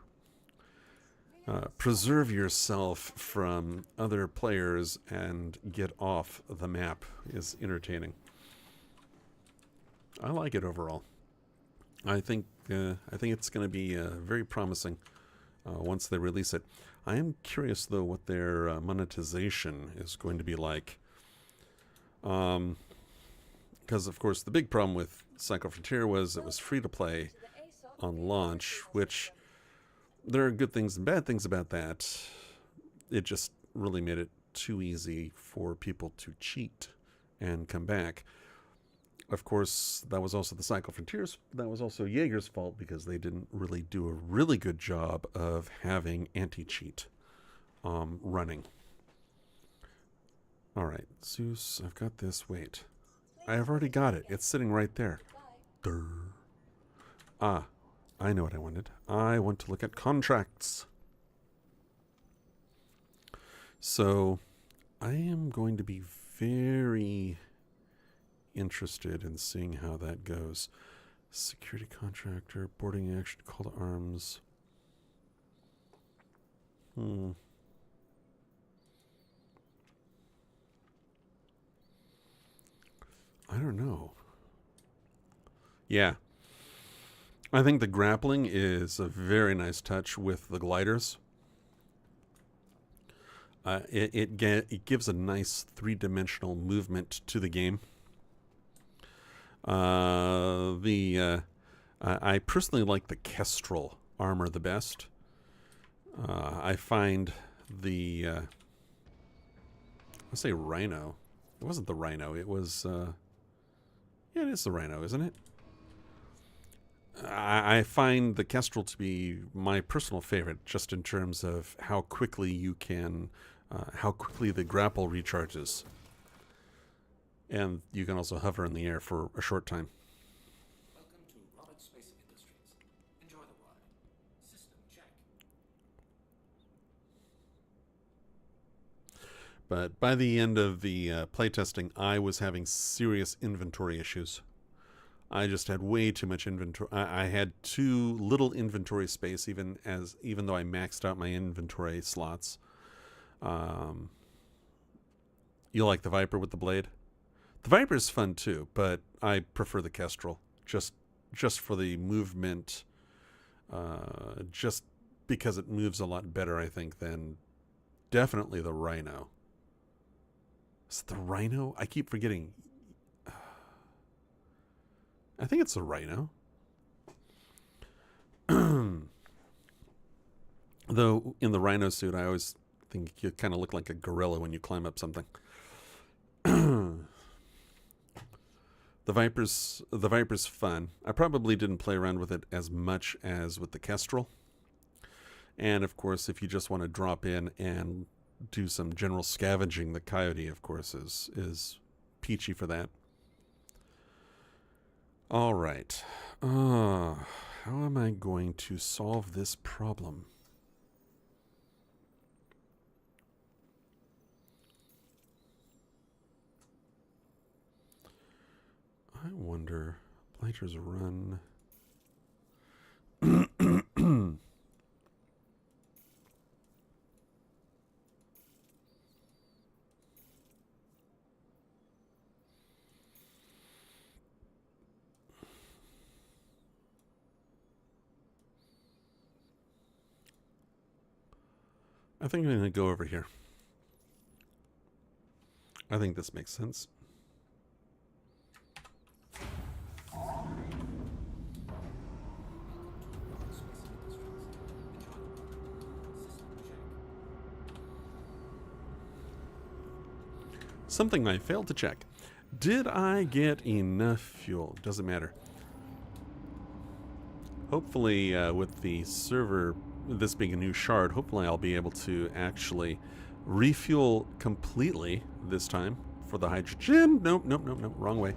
preserve yourself from other players and get off the map is entertaining. I like it overall. I think it's going to be very promising once they release it. I am curious though what their monetization is going to be like, because of course the big problem with Cycle Frontier was it was free to play on launch, which there are good things and bad things about that. It just really made it too easy for people to cheat and come back. Of course, that was also the Cycle Frontiers. That was also Jaeger's fault because they didn't really do a really good job of having anti-cheat running. All right, Zeus, I've got this. Wait, I have already got it. It's sitting right there. Durr. Ah, I know what I wanted. I want to look at contracts. So I am going to be very interested in seeing how that goes. Security contractor, boarding action, call to arms. I don't know. Yeah. I think the grappling is a very nice touch with the gliders. It gives a nice three-dimensional movement to the game. I personally like the Kestrel armor the best. I find the I say Rhino. It wasn't the Rhino. It was yeah, it is the Rhino, isn't it? I find the Kestrel to be my personal favorite, just in terms of how quickly you can, how quickly the grapple recharges. And you can also hover in the air for a short time. Welcome to Robert Space Industries. Enjoy the ride. System check. But by the end of the playtesting, I was having serious inventory issues. I just had way too much inventory. I had too little inventory space, even though I maxed out my inventory slots. You like the Viper with the blade? The Viper is fun too, but I prefer the Kestrel just for the movement. Just because it moves a lot better, I think, than definitely the Rhino. Is it the Rhino? I keep forgetting. I think it's a Rhino. Though in the Rhino suit, I always think you kind of look like a gorilla when you climb up something. The Viper's fun. I probably didn't play around with it as much as with the Kestrel. And of course, if you just want to drop in and do some general scavenging, the Coyote, of course, is peachy for that. All right. How am I going to solve this problem? I wonder. Blighters run. I think I'm going to go over here. I think this makes sense. Something I failed to check. Did I get enough fuel? Doesn't matter. Hopefully, with the server, this being a new shard, hopefully I'll be able to actually refuel completely this time for the hydrogen. Nope, nope, nope, nope. Wrong way.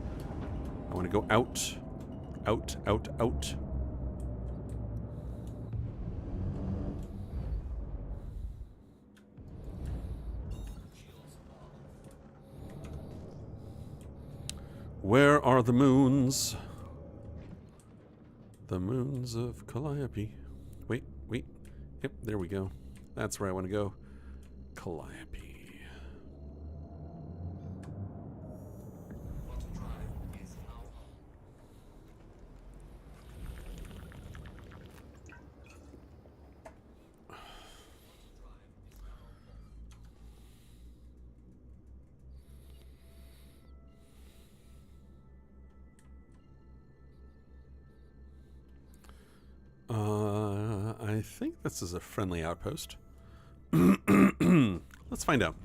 I want to go out. Out, out, out. Where are the moons? The moons of Calliope. Wait, wait. Yep, there we go. That's where I want to go. Calliope. I think this is a friendly outpost. Let's find out.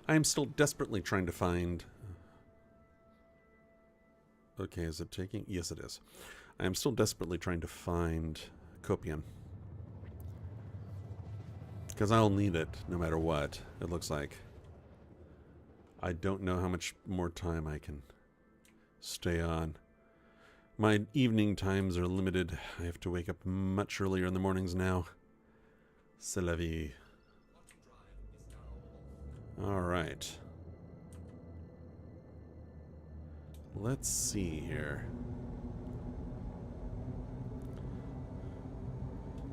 I am still desperately trying to find... Okay, is it taking? Yes, it is. I am still desperately trying to find copium. Because I'll need it no matter what, it looks like. I don't know how much more time I can stay on. My evening times are limited. I have to wake up much earlier in the mornings now. C'est la vie. Alright. Let's see here.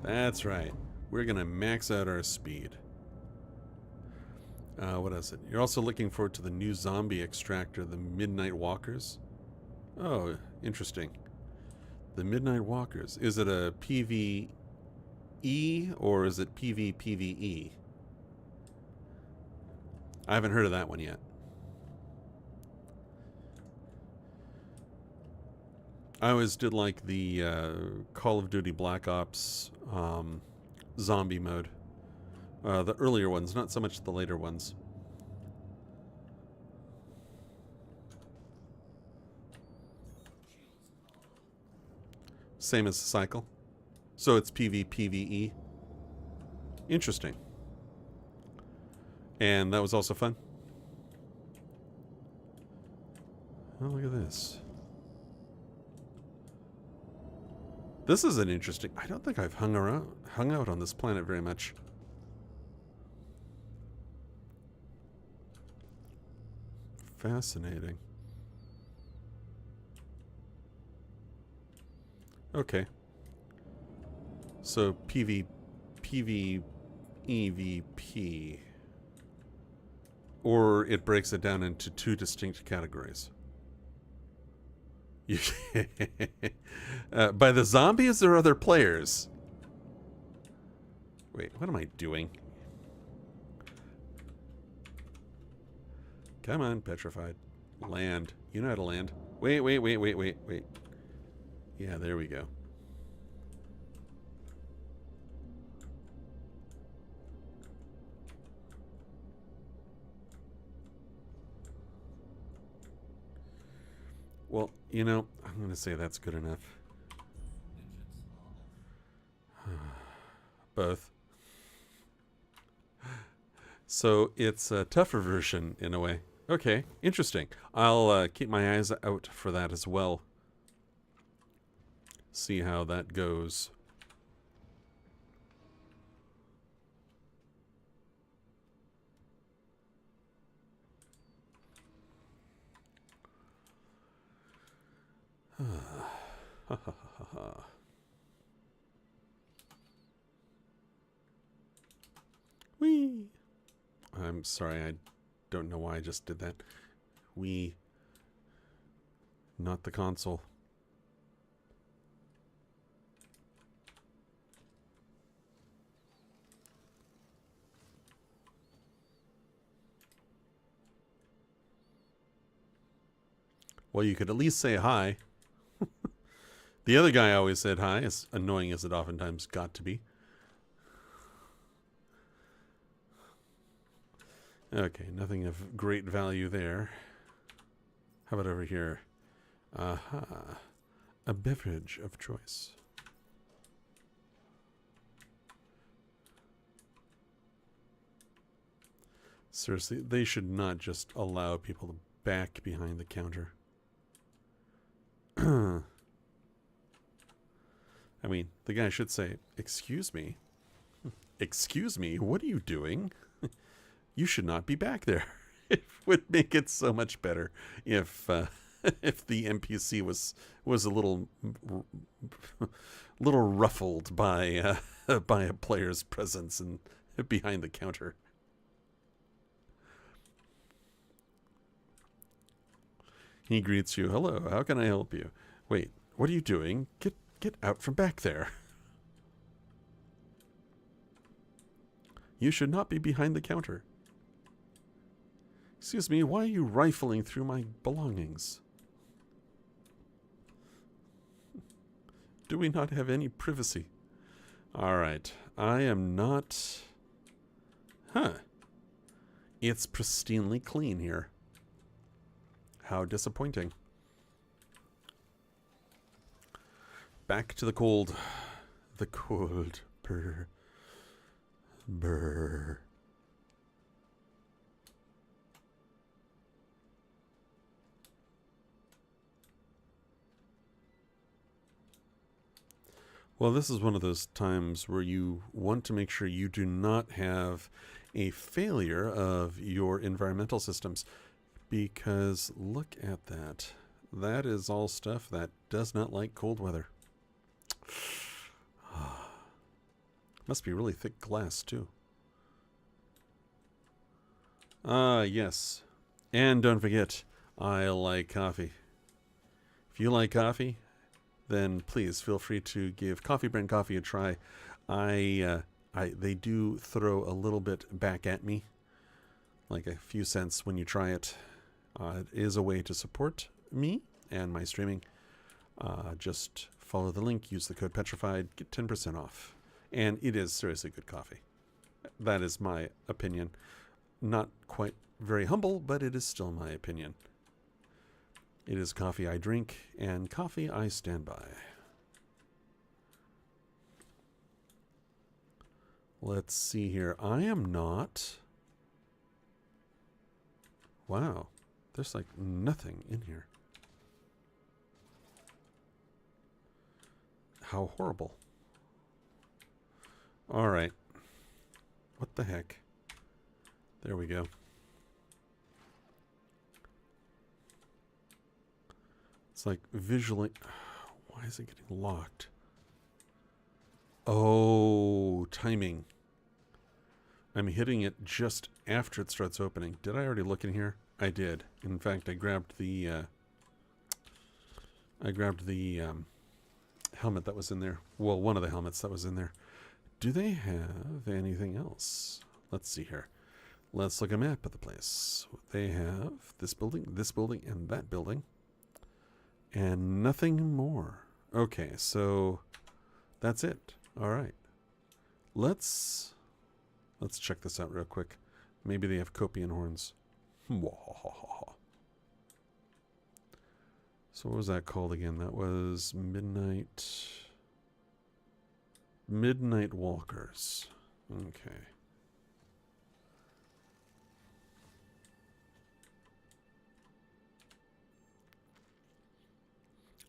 That's right. We're going to max out our speed. What is it? You're also looking forward to the new zombie extractor, the Midnight Walkers? Oh, interesting. The Midnight Walkers. Is it a PvE or is it PvPvE? I haven't heard of that one yet. I always did like the Call of Duty Black Ops zombie mode. The earlier ones, not so much the later ones. Same as the cycle. So it's PvPvE. Interesting. And that was also fun. Oh, look at this. This is an interesting... I don't think I've hung out on this planet very much. Fascinating. Okay. So PvEVP. Or it breaks it down into two distinct categories. By the zombies or other players? Wait, what am I doing? Come on, petrified. Land. You know how to land. Wait. Yeah, there we go. Well, you know, I'm going to say that's good enough. Both. So it's a tougher version in a way. Okay, interesting. I'll keep my eyes out for that as well. See how that goes. Whee! I'm sorry, I don't know why I just did that. Whee. Not the console. Well, you could at least say hi. The other guy always said hi, as annoying as it oftentimes got to be. Okay, nothing of great value there. How about over here? Aha. A beverage of choice. Seriously, they should not just allow people to back behind the counter. I mean, the guy should say, "Excuse me. Excuse me, what are you doing? You should not be back there." It would make it so much better if if the NPC was a little ruffled by by a player's presence and behind the counter. He greets you. "Hello, how can I help you?" "Wait, what are you doing? Get out from back there. You should not be behind the counter." "Excuse me, why are you rifling through my belongings? Do we not have any privacy?" All right, I am not... Huh. It's pristinely clean here. How disappointing. Back to the cold. The cold. Brr. Brr. Well, this is one of those times where you want to make sure you do not have a failure of your environmental systems, because look at that. That is all stuff that does not like cold weather. Must be really thick glass, too. Yes. And don't forget, I like coffee. If you like coffee, then please feel free to give Coffee Brand Coffee a try. They do throw a little bit back at me, like a few cents when you try it. It is a way to support me and my streaming. Just follow the link, use the code Petrified, get 10% off. And it is seriously good coffee. That is my opinion. Not quite very humble, but it is still my opinion. It is coffee I drink, and coffee I stand by. Let's see here. I am not... Wow. There's like nothing in here. How horrible. All right. What the heck? There we go. It's like visually... Why is it getting locked? Oh, timing. I'm hitting it just after it starts opening. Did I already look in here? I did. In fact, I grabbed the helmet that was in there. Well, one of the helmets that was in there. Do they have anything else? Let's see here. Let's look at a map of the place. They have this building, and that building. And nothing more. Okay, so that's it. All right. Let's check this out real quick. Maybe they have Copian horns. So what was that called again? That was Midnight Walkers. Okay.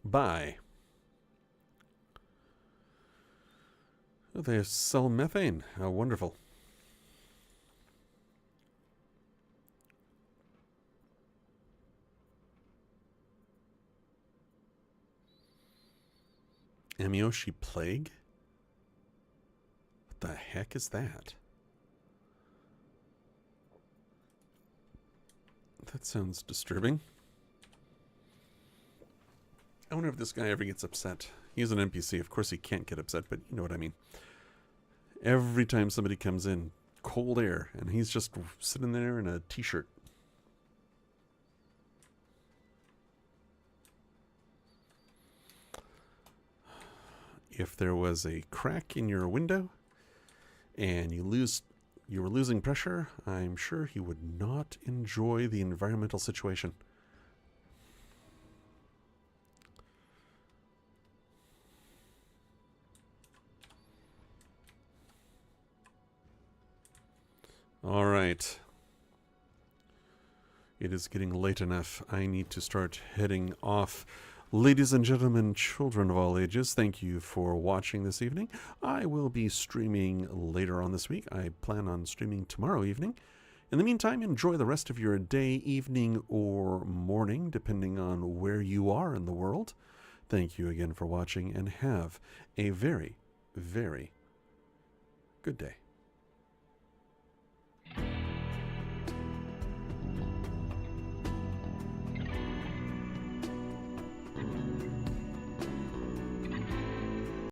Buy. Oh, they sell methane. How wonderful. Amioshi Plague? What the heck is that? That sounds disturbing. I wonder if this guy ever gets upset. He's an NPC. Of course he can't get upset, but you know what I mean. Every time somebody comes in, cold air, and he's just sitting there in a t-shirt. if there was a crack in your window and you were losing pressure, I'm sure he would not enjoy the environmental situation. All right. It is getting late enough. I need to start heading off. Ladies and gentlemen, children of all ages, thank you for watching this evening. I will be streaming later on this week. I plan on streaming tomorrow evening. In the meantime, enjoy the rest of your day, evening, or morning, depending on where you are in the world. Thank you again for watching, and have a very, very good day.